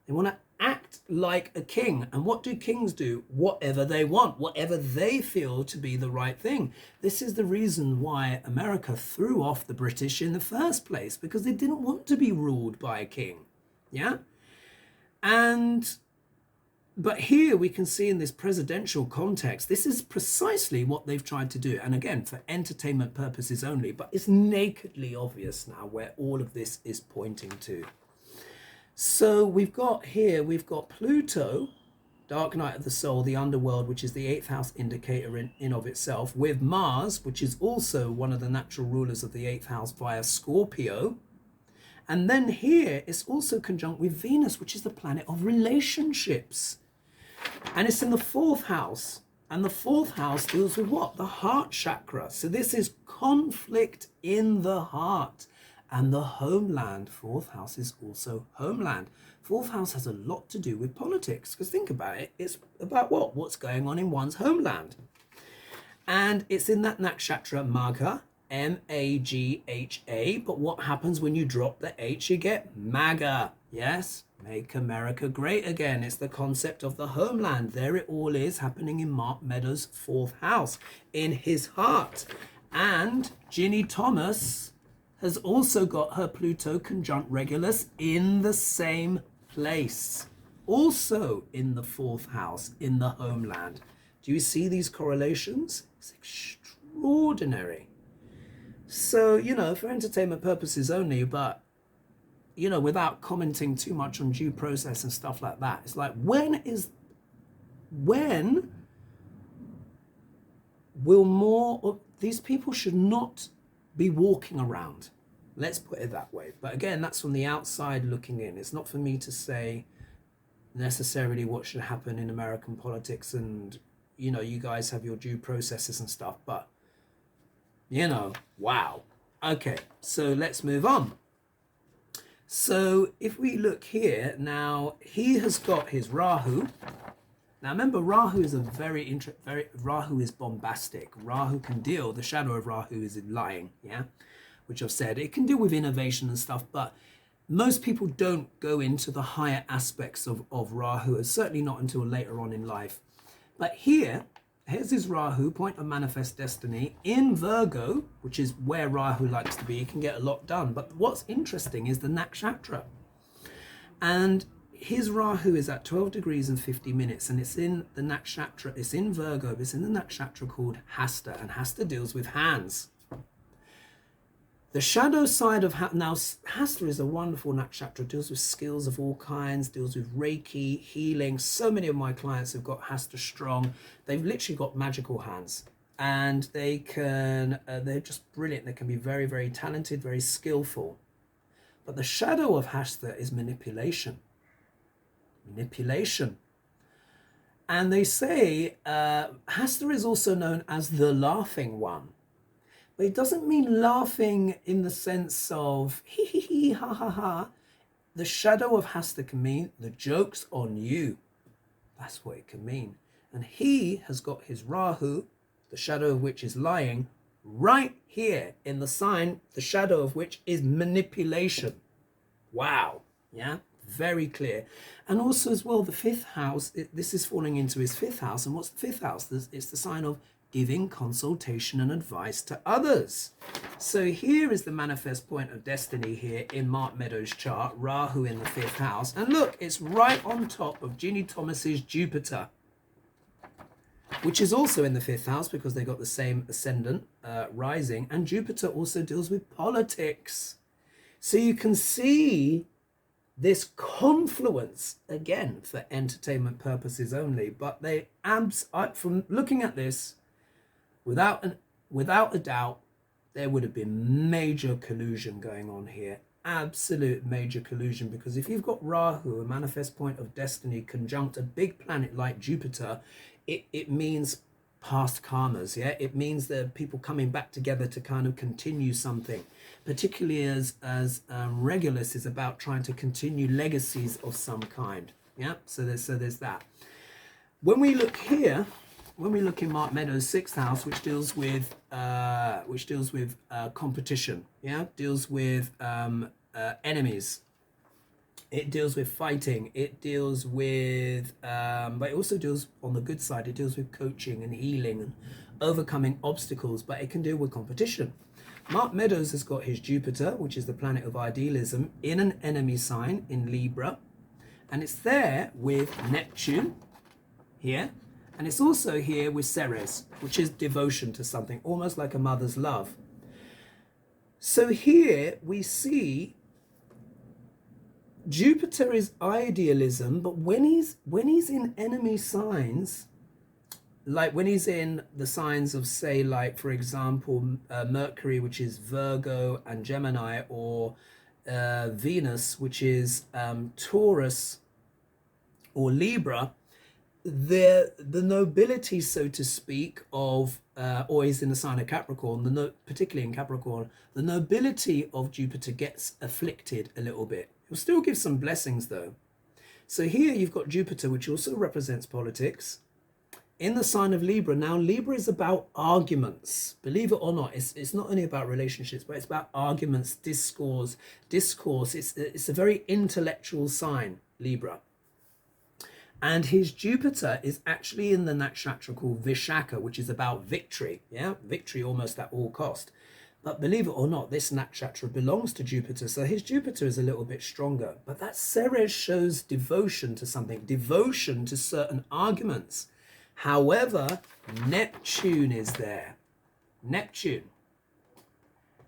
They want to act like a king. And what do kings do? Whatever they want, whatever they feel to be the right thing. This is the reason why America threw off the British in the first place, because they didn't want to be ruled by a king. Yeah? But here we can see in this presidential context, this is precisely what they've tried to do. And again, for entertainment purposes only, but it's nakedly obvious now where all of this is pointing to. So we've got Pluto, dark night of the soul, the underworld, which is the 8th house indicator in of itself, with Mars, which is also one of the natural rulers of the 8th house via Scorpio. And then here it's also conjunct with Venus, which is the planet of relationships. And it's in the 4th house. And the 4th house deals with what? The heart chakra. So this is conflict in the heart. And the homeland, 4th house, is also homeland. 4th house has a lot to do with politics. Because think about it. It's about what? What's going on in one's homeland. And it's in that nakshatra, Magha. M-A-G-H-A, but what happens when you drop the H? You get MAGA. Yes, make America great again. It's the concept of the homeland. There it all is happening in Mark Meadows' 4th house, in his heart. And Ginny Thomas has also got her Pluto conjunct Regulus in the same place, also in the 4th house, in the homeland. Do you see these correlations? It's extraordinary. So, for entertainment purposes only, but, without commenting too much on due process and stuff like that, it's like, when will more of these people should not be walking around. Let's put it that way. But again, that's from the outside looking in. It's not for me to say necessarily what should happen in American politics, and you guys have your due processes and stuff, but wow. Okay, so let's move on. So if we look here now, he has got his Rahu. Now remember, Rahu is Rahu is bombastic. Rahu can deal, the shadow of Rahu is in lying, yeah, which I've said. It can deal with innovation and stuff, but most people don't go into the higher aspects of Rahu, certainly not until later on in life. But here's his Rahu, point of manifest destiny, in Virgo, which is where Rahu likes to be. He can get a lot done. But what's interesting is the nakshatra. And his Rahu is at 12 degrees and 50 minutes, and it's in the nakshatra, it's in Virgo, it's in the nakshatra called Hasta, and Hasta deals with hands. The shadow side of now, Hasta is a wonderful nakshatra, deals with skills of all kinds, deals with Reiki, healing. So many of my clients have got Hasta strong. They've literally got magical hands, and they're just brilliant. They can be very, very talented, very skillful. But the shadow of Hasta is manipulation. And they say Hasta is also known as the laughing one. But it doesn't mean laughing in the sense of hee hee hee, ha ha ha. The shadow of Hasta can mean the joke's on you. That's what it can mean. And he has got his Rahu, the shadow of which is lying, right here in the sign, the shadow of which is manipulation. Wow. Yeah, very clear. And also as well, the fifth house, this is falling into his fifth house. And what's the fifth house? It's the sign of giving consultation and advice to others. So here is the manifest point of destiny here in Mark Meadows' chart, Rahu in the fifth house. And look, it's right on top of Ginny Thomas's Jupiter, which is also in the fifth house because they got the same ascendant rising. And Jupiter also deals with politics. So you can see this confluence, again, for entertainment purposes only. But from looking at this, without a doubt, there would have been major collusion going on here. Absolute major collusion, because if you've got Rahu, a manifest point of destiny, conjunct a big planet like Jupiter, it means past karmas, yeah? It means that people coming back together to kind of continue something, particularly as Regulus is about trying to continue legacies of some kind, yeah? So there's that. When we look here, when we look in Mark Meadows' sixth house, which deals with competition, yeah, deals with enemies. It deals with fighting. It deals with, but it also deals on the good side. It deals with coaching and healing and overcoming obstacles. But it can deal with competition. Mark Meadows has got his Jupiter, which is the planet of idealism, in an enemy sign in Libra, and it's there with Neptune here. And it's also here with Ceres, which is devotion to something, almost like a mother's love. So here we see Jupiter is idealism, but when he's in enemy signs, like when he's in the signs of, say, like, for example, Mercury, which is Virgo and Gemini, or Venus, which is Taurus or Libra, the nobility, so to speak, of or is in the sign of Capricorn, particularly in Capricorn, the nobility of Jupiter gets afflicted a little bit. He'll still give some blessings though. So here you've got Jupiter, which also represents politics, in the sign of Libra. Now Libra is about arguments, believe it or not. It's not only about relationships, but it's about arguments, discourse. It's a very intellectual sign, Libra. And his Jupiter is actually in the nakshatra called Vishaka, which is about victory. Yeah, victory almost at all cost. But believe it or not, this nakshatra belongs to Jupiter, so his Jupiter is a little bit stronger. But that Ceres shows devotion to something, devotion to certain arguments. However, Neptune is there. Neptune.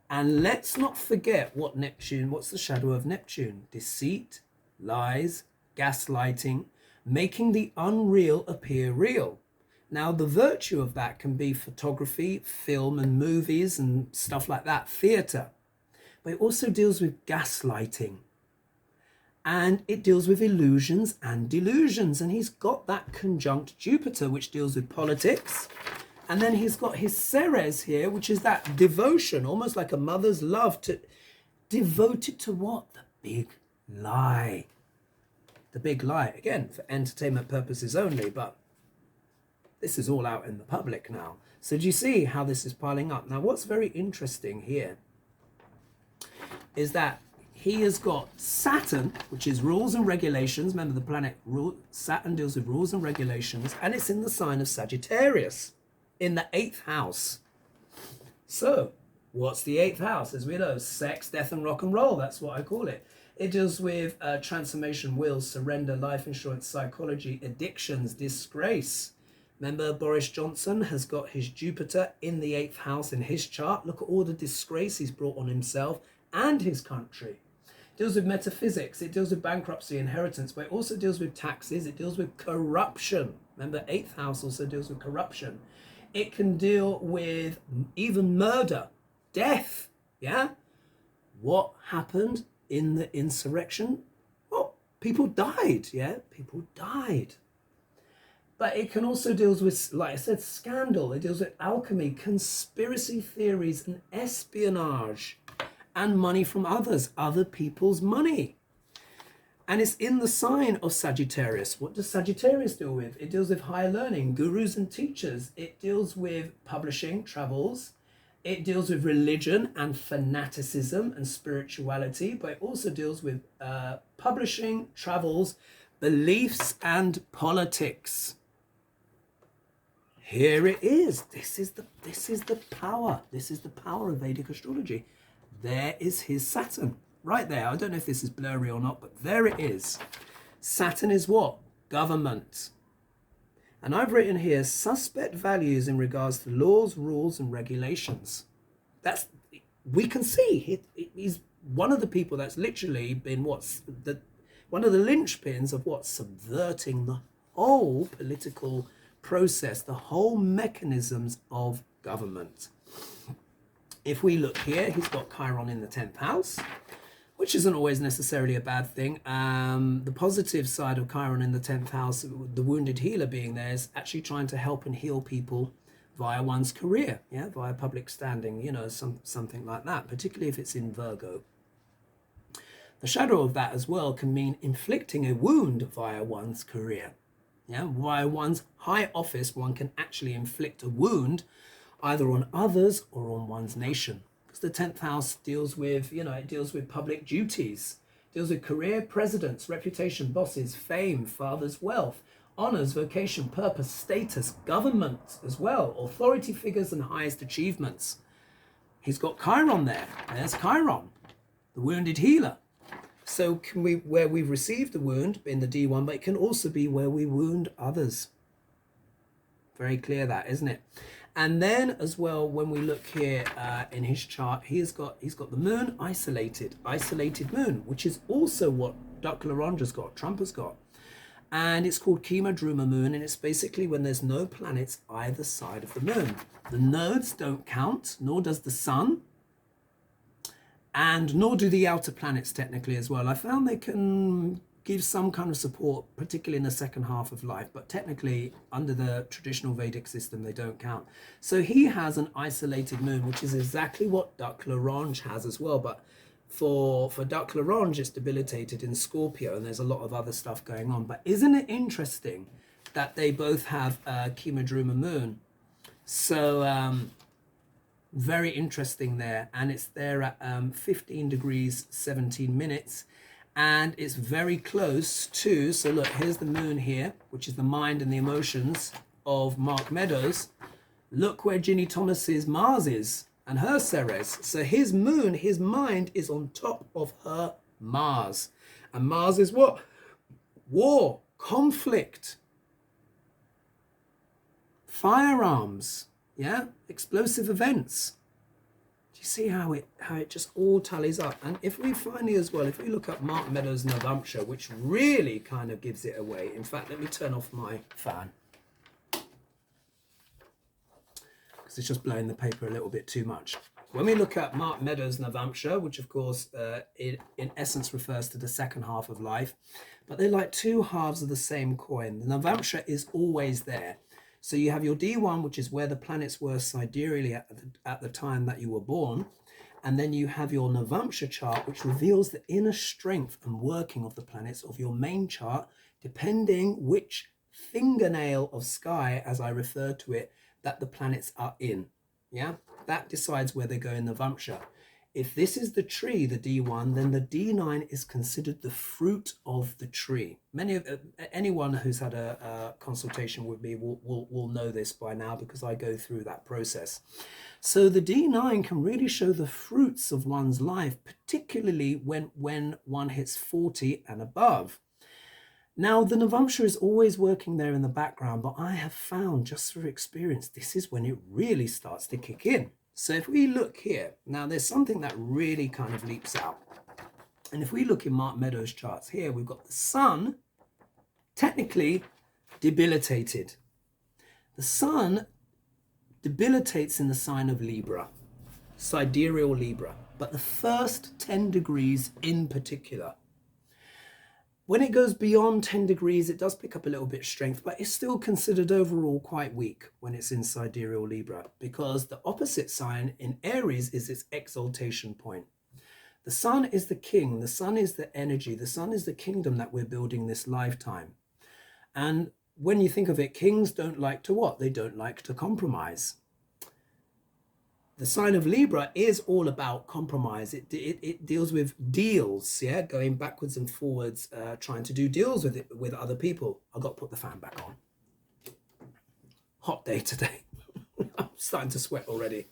And let's not forget what's the shadow of Neptune? Deceit, lies, gaslighting, making the unreal appear real. Now, the virtue of that can be photography, film and movies and stuff like that, theatre. But it also deals with gaslighting. And it deals with illusions and delusions. And he's got that conjunct Jupiter, which deals with politics. And then he's got his Ceres here, which is that devotion, almost like a mother's love, to devoted to what? The big lie. The big lie. Again, for entertainment purposes only, but this is all out in the public now. So do you see how this is piling up? Now, what's very interesting here is that he has got Saturn, which is rules and regulations. Remember, the planet Saturn deals with rules and regulations, and it's in the sign of Sagittarius, in the 8th house. So, what's the 8th house? As we know, sex, death, and rock and roll. That's what I call it. It deals with transformation, wills, surrender, life insurance, psychology, addictions, disgrace. Remember, Boris Johnson has got his Jupiter in the 8th house in his chart. Look at all the disgrace he's brought on himself and his country. It deals with metaphysics, it deals with bankruptcy, inheritance, but it also deals with taxes, it deals with corruption. Remember, 8th house also deals with corruption. It can deal with even murder, death, yeah? What happened in the insurrection? Well, people died, yeah? People died. But it can also deal with, like I said, scandal. It deals with alchemy, conspiracy theories, and espionage. And money from others, other people's money. And it's in the sign of Sagittarius. What does Sagittarius deal with? It deals with higher learning, gurus and teachers. It deals with publishing, travels. It deals with religion and fanaticism and spirituality, but it also deals with publishing, travels, beliefs, and politics. Here it is. This is the power. This is the power of Vedic astrology. There is his Saturn, right there. I don't know if this is blurry or not, but there it is. Saturn is what? Government. And I've written here, suspect values in regards to laws, rules, and regulations. We can see, he's one of the people that's literally been one of the linchpins of subverting the whole political process, the whole mechanisms of government. If we look here, he's got Chiron in the 10th house, which isn't always necessarily a bad thing. The positive side of Chiron in the 10th house, the wounded healer being there, is actually trying to help and heal people via one's career, yeah, via public standing, something like that, particularly if it's in Virgo. The shadow of that as well can mean inflicting a wound via one's career. Yeah, via one's high office, one can actually inflict a wound either on others or on one's nation. Because the 10th house deals with, it deals with public duties, deals with career, presidents, reputation, bosses, fame, father's wealth, honors, vocation, purpose, status, government as well, authority figures and highest achievements. He's got Chiron there. There's Chiron, the wounded healer. So where we've received a wound in the D1, but it can also be where we wound others. Very clear that, isn't it? And then as well, when we look here in his chart, he's got the moon isolated moon, which is also what Duck Larange has got, Trump has got. And it's called Kemadruma moon, and it's basically when there's no planets either side of the moon. The nodes don't count, nor does the sun, and nor do the outer planets technically as well. I found they can give some kind of support, particularly in the second half of life, but technically under the traditional Vedic system, they don't count. So he has an isolated moon, which is exactly what Duck Larange has as well. But for Duck Larange, it's debilitated in Scorpio, and there's a lot of other stuff going on. But isn't it interesting that they both have Kemadruma moon? So very interesting there. And it's there at 15 degrees 17 minutes. And it's very close to, so look, here's the moon here, which is the mind and the emotions of Mark Meadows. Look where Ginny Thomas's Mars is and her Ceres. So his moon, his mind is on top of her Mars. And Mars is what? War, conflict, firearms, yeah, explosive events. You see how it just all tallies up. And if we finally as well, if we look up Mark Meadows' Navamsha, which really kind of gives it away. In fact, let me turn off my fan. because it's just blowing the paper a little bit too much. When we look at Mark Meadows' Navamsha, which of course in essence refers to the second half of life, but they're like two halves of the same coin. The Navamsha is always there. So you have your D1, which is where the planets were sidereally at the time that you were born. And then you have your Navamsha chart, which reveals the inner strength and working of the planets of your main chart, depending which fingernail of sky, as I refer to it, that the planets are in. Yeah, that decides where they go in Navamsha. If this is the tree, the D1, then the D9 is considered the fruit of the tree. Anyone who's had a consultation with me will know this by now, because I go through that process. So the D9 can really show the fruits of one's life, particularly when one hits 40 and above. Now, the Navamsha is always working there in the background, but I have found, just through experience, this is when it really starts to kick in. So if we look here, now there's something that really kind of leaps out. And if we look in Mark Meadows' charts here, we've got the sun technically debilitated. The sun debilitates in the sign of Libra, sidereal Libra, but the first 10 degrees in particular. When it goes beyond 10 degrees, it does pick up a little bit of strength, but it's still considered overall quite weak when it's in sidereal Libra, because the opposite sign in Aries is its exaltation point. The sun is the king, the sun is the energy, the sun is the kingdom that we're building this lifetime. And when you think of it, kings don't like to what? They don't like to compromise. The sign of Libra is all about compromise. It deals with deals, yeah, going backwards and forwards, trying to do deals with other people. I've got to put the fan back on. Hot day today. I'm starting to sweat already.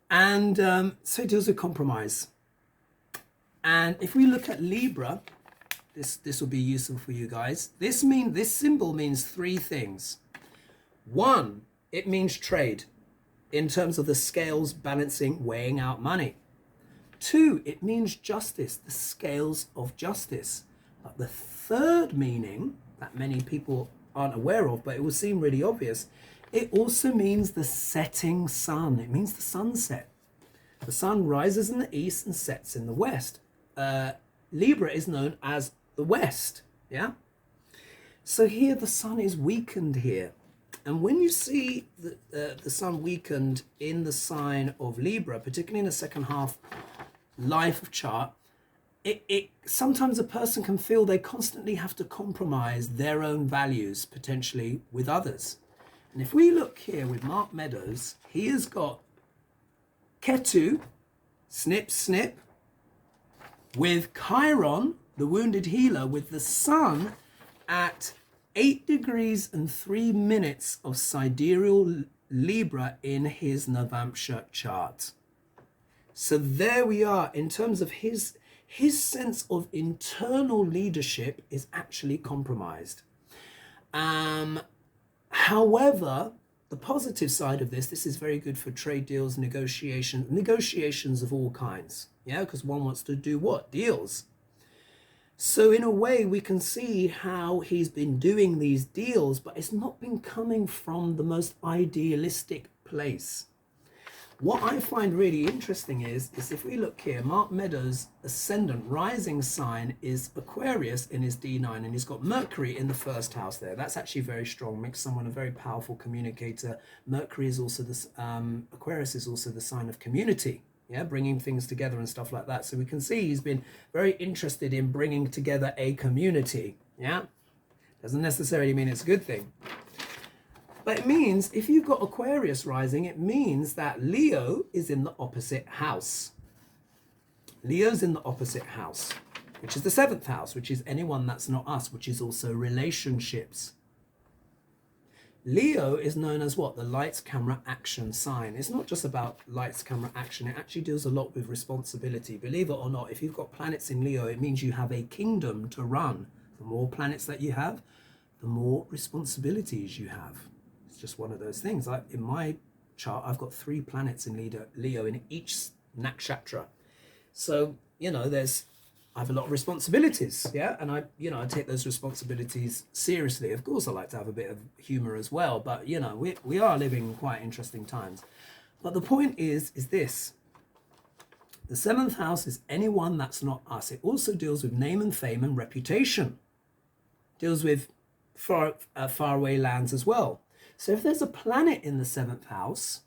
And so it deals with compromise. And if we look at Libra, this will be useful for you guys. This symbol means three things. One, it means trade, in terms of the scales balancing, weighing out money. Two, it means justice, the scales of justice. But the third meaning that many people aren't aware of, but it will seem really obvious, it also means the setting sun. It means the sunset. The sun rises in the east and sets in the west. Libra is known as the west, yeah? So here the sun is weakened here. And when you see the sun weakened in the sign of Libra, particularly in the second half life of chart, it sometimes a person can feel they constantly have to compromise their own values, potentially with others. And if we look here with Mark Meadows, he has got Ketu, snip, snip, with Chiron, the wounded healer, with the sun at 8 degrees and 3 minutes of sidereal Libra in his Navamsha chart. So there we are. In terms of his sense of internal leadership is actually compromised. However, the positive side of this is very good for trade deals, negotiations of all kinds. Yeah, because one wants to do what? Deals. So in a way, we can see how he's been doing these deals, but it's not been coming from the most idealistic place. What I find really interesting is if we look here, Mark Meadows' ascendant rising sign is Aquarius in his D9, and he's got Mercury in the first house there. That's actually very strong, makes someone a very powerful communicator. Mercury is also Aquarius is also the sign of community. Yeah, bringing things together and stuff like that. So we can see he's been very interested in bringing together a community. Yeah, doesn't necessarily mean it's a good thing. But it means if you've got Aquarius rising, it means that Leo is in the opposite house. Leo's in the opposite house, which is the 7th house, which is anyone that's not us, which is also relationships. Leo is known as what? The lights, camera, action sign. It's not just about lights, camera, action. It actually deals a lot with responsibility. Believe it or not, if you've got planets in Leo, it means you have a kingdom to run. The more planets that you have, the more responsibilities you have. It's just one of those things. In my chart, I've got 3 planets in Leo in each nakshatra. So, you know, I have a lot of responsibilities, yeah, and I take those responsibilities seriously. Of course, I like to have a bit of humor as well, but we are living in quite interesting times. But the point is this: the seventh house is anyone that's not us. It also deals with name and fame and reputation. Deals with faraway lands as well. So if there's a planet in the seventh house,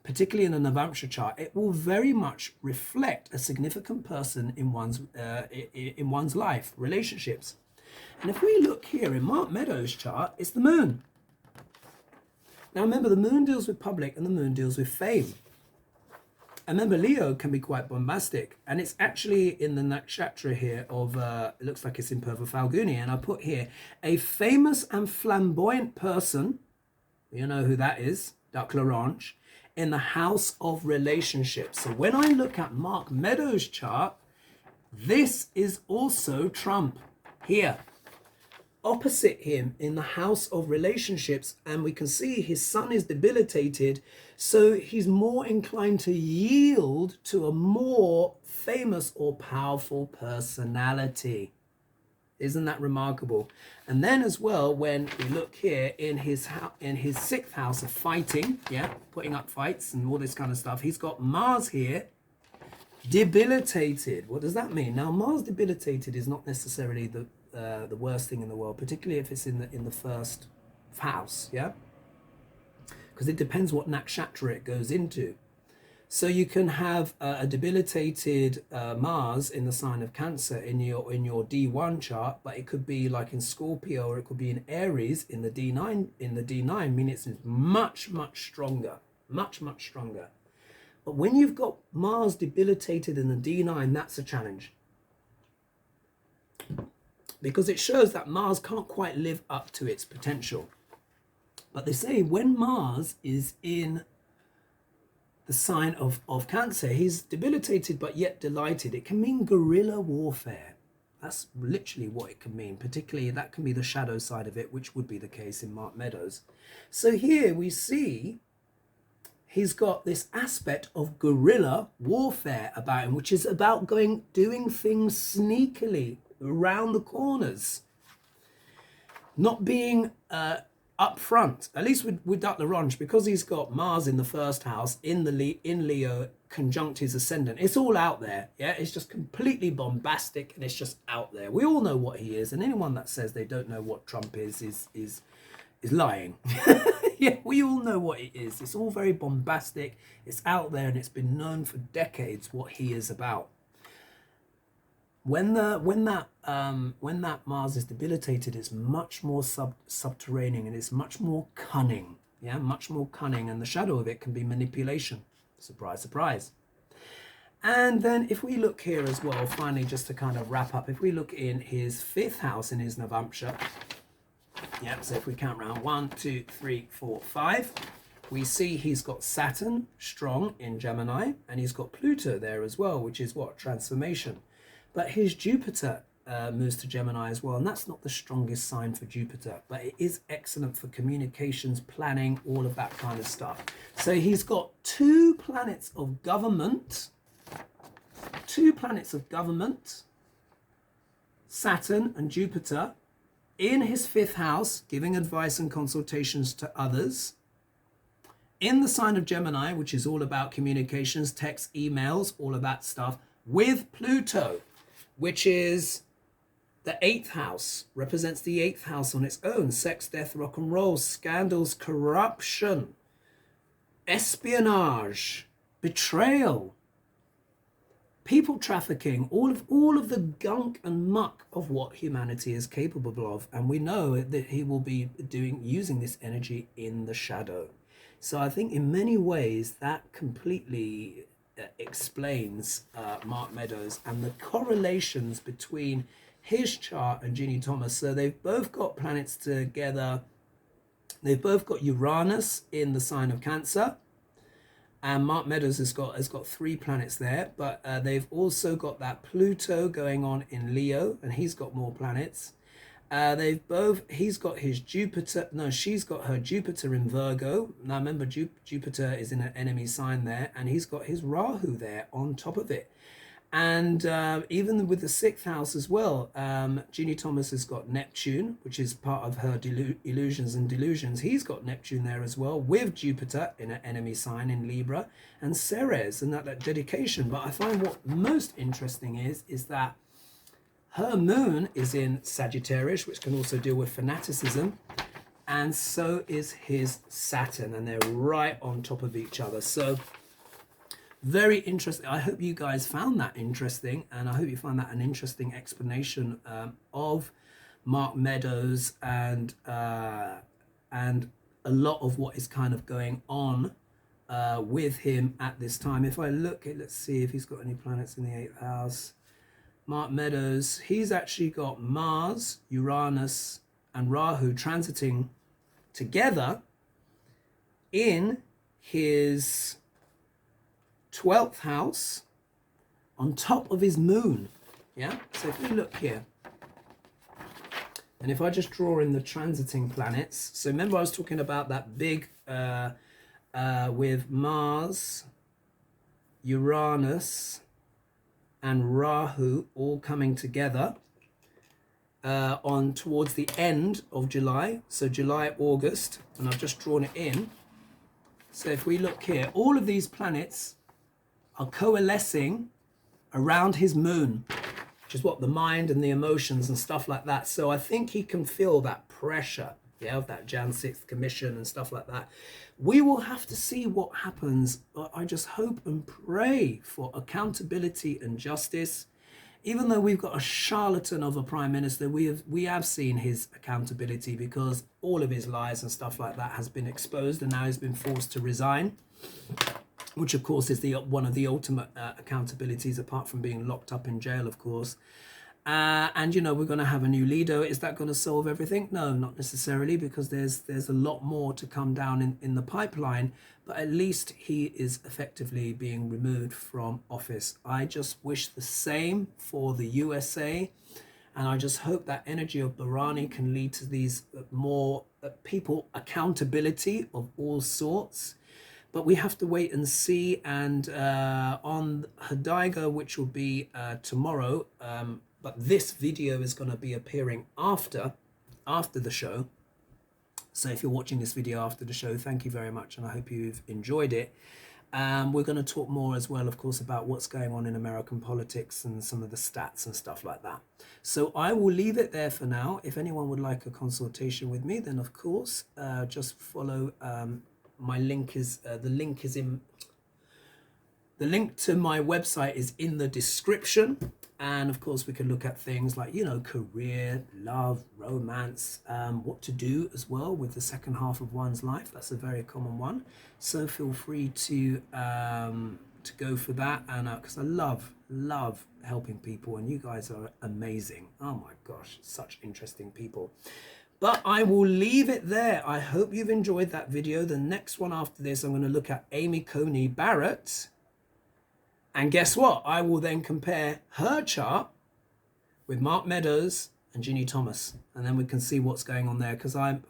particularly in a Navamsha chart, it will very much reflect a significant person in one's life, relationships. And if we look here in Mark Meadows' chart, it's the moon. Now remember, the moon deals with public and the moon deals with fame. And remember, Leo can be quite bombastic, and it's actually in the nakshatra here of, it looks like it's in Purva Falguni, and I put here, a famous and flamboyant person, you know who that is, Duck L'Orange, in the house of relationships. So when I look at Mark Meadows' chart, this is also Trump here, opposite him in the house of relationships, and we can see his sun is debilitated, so he's more inclined to yield to a more famous or powerful personality. Isn't that remarkable? And then as well, when we look here in his sixth house of fighting, yeah, putting up fights and all this kind of stuff, he's got Mars here debilitated. What does that mean? Now, Mars debilitated is not necessarily the worst thing in the world, particularly if it's in the first house, yeah, because it depends what nakshatra it goes into. So you can have a debilitated Mars in the sign of Cancer in your D1 chart, but it could be like in Scorpio, or it could be in Aries in the D9. Meaning it's much stronger, much stronger. But when you've got Mars debilitated in the D9, that's a challenge, because it shows that Mars can't quite live up to its potential. But they say when Mars is in the sign of Cancer, he's debilitated but yet delighted. It can mean guerrilla warfare. That's literally what it can mean. Particularly, that can be the shadow side of it, which would be the case in Mark Meadows. So here we see he's got this aspect of guerrilla warfare about him, which is about doing things sneakily around the corners, not being up front. At least with Duck L'Orange, because he's got Mars in the first house in Leo conjunct his ascendant. It's all out there, yeah. It's just completely bombastic, and it's just out there. We all know what he is, and anyone that says they don't know what Trump is lying. Yeah, we all know what it is. It's all very bombastic. It's out there, and it's been known for decades what he is about. When that Mars is debilitated, it's much more subterranean, and it's much more cunning. Yeah, much more cunning, and the shadow of it can be manipulation. Surprise, surprise. And then if we look here as well, finally, just to kind of wrap up, if we look in his fifth house in his Navamsha, yeah, so if we count round 1, 2, 3, 4, 5, we see he's got Saturn strong in Gemini, and he's got Pluto there as well, which is what? Transformation. But his Jupiter moves to Gemini as well, and that's not the strongest sign for Jupiter, but it is excellent for communications, planning, all of that kind of stuff. So he's got two planets of government, Saturn and Jupiter, in his fifth house, giving advice and consultations to others, in the sign of Gemini, which is all about communications, text, emails, all of that stuff, with Pluto, which is the eighth house, represents the eighth house on its own: sex, death, rock and roll, scandals, corruption, espionage, betrayal, people trafficking, all of the gunk and muck of what humanity is capable of. And we know that he will be using this energy in the shadow. So I think in many ways that completely explains Mark Meadows and the correlations between his chart and Ginny Thomas. So they've both got planets together. They've both got Uranus in the sign of Cancer, and Mark Meadows has got 3 planets there, but they've also got that Pluto going on in Leo, and he's got more planets. He's got his Jupiter, no, she's got her Jupiter in Virgo. Now remember, Jupiter is in an enemy sign there, and he's got his Rahu there on top of it. And even with the sixth house as well, Ginny Thomas has got Neptune, which is part of her illusions and delusions. He's got Neptune there as well, with Jupiter in an enemy sign in Libra, and Ceres and that dedication. But I find what most interesting is that her moon is in Sagittarius, which can also deal with fanaticism, and so is his Saturn, and they're right on top of each other. So very interesting. I hope you guys found that interesting, and I hope you find that an interesting explanation of Mark Meadows and a lot of what is kind of going on with him at this time. If I look at, let's see if he's got any planets in the 8th house. Mark Meadows, he's actually got Mars, Uranus, and Rahu transiting together in his 12th house on top of his moon. Yeah, so if we look here, and if I just draw in the transiting planets, so remember I was talking about that big with Mars, Uranus, and Rahu all coming together on towards the end of July, so July, August, and I've just drawn it in. So if we look here, all of these planets are coalescing around his moon, which is what the mind and the emotions and stuff like that. So I think he can feel that pressure, yeah, of that Jan 6th commission and stuff like that. We will have to see what happens. I just hope and pray for accountability and justice. Even though we've got a charlatan of a prime minister, we have seen his accountability, because all of his lies and stuff like that has been exposed, and now he's been forced to resign, which of course is one of the ultimate accountabilities, apart from being locked up in jail, of course. And you know, we're going to have a new leader. Is that going to solve everything? No, not necessarily, because there's a lot more to come down in the pipeline, but at least he is effectively being removed from office. I just wish the same for the USA, and I just hope that energy of Bharani can lead to these more people accountability of all sorts. But we have to wait and see. And on Hadaiga, which will be tomorrow, but this video is going to be appearing after the show. So if you're watching this video after the show, thank you very much, and I hope you've enjoyed it. We're going to talk more as well, of course, about what's going on in American politics and some of the stats and stuff like that. So I will leave it there for now. If anyone would like a consultation with me, then of course, just follow. My link is the link to my website is in the description. And of course, we can look at things like, you know, career, love, romance, what to do as well with the second half of one's life. That's a very common one. So feel free to go for that. And because I love helping people, and you guys are amazing. Oh my gosh, such interesting people. But I will leave it there. I hope you've enjoyed that video. The next one after this, I'm going to look at Amy Coney Barrett. And guess what? I will then compare her chart with Mark Meadows and Ginny Thomas. And then we can see what's going on there, because I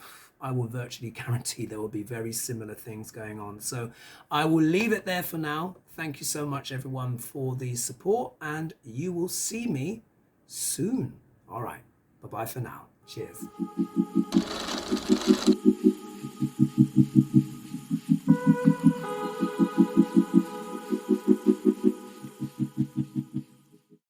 will virtually guarantee there will be very similar things going on. So I will leave it there for now. Thank you so much, everyone, for the support. And you will see me soon. All right. Bye-bye for now. Cheers.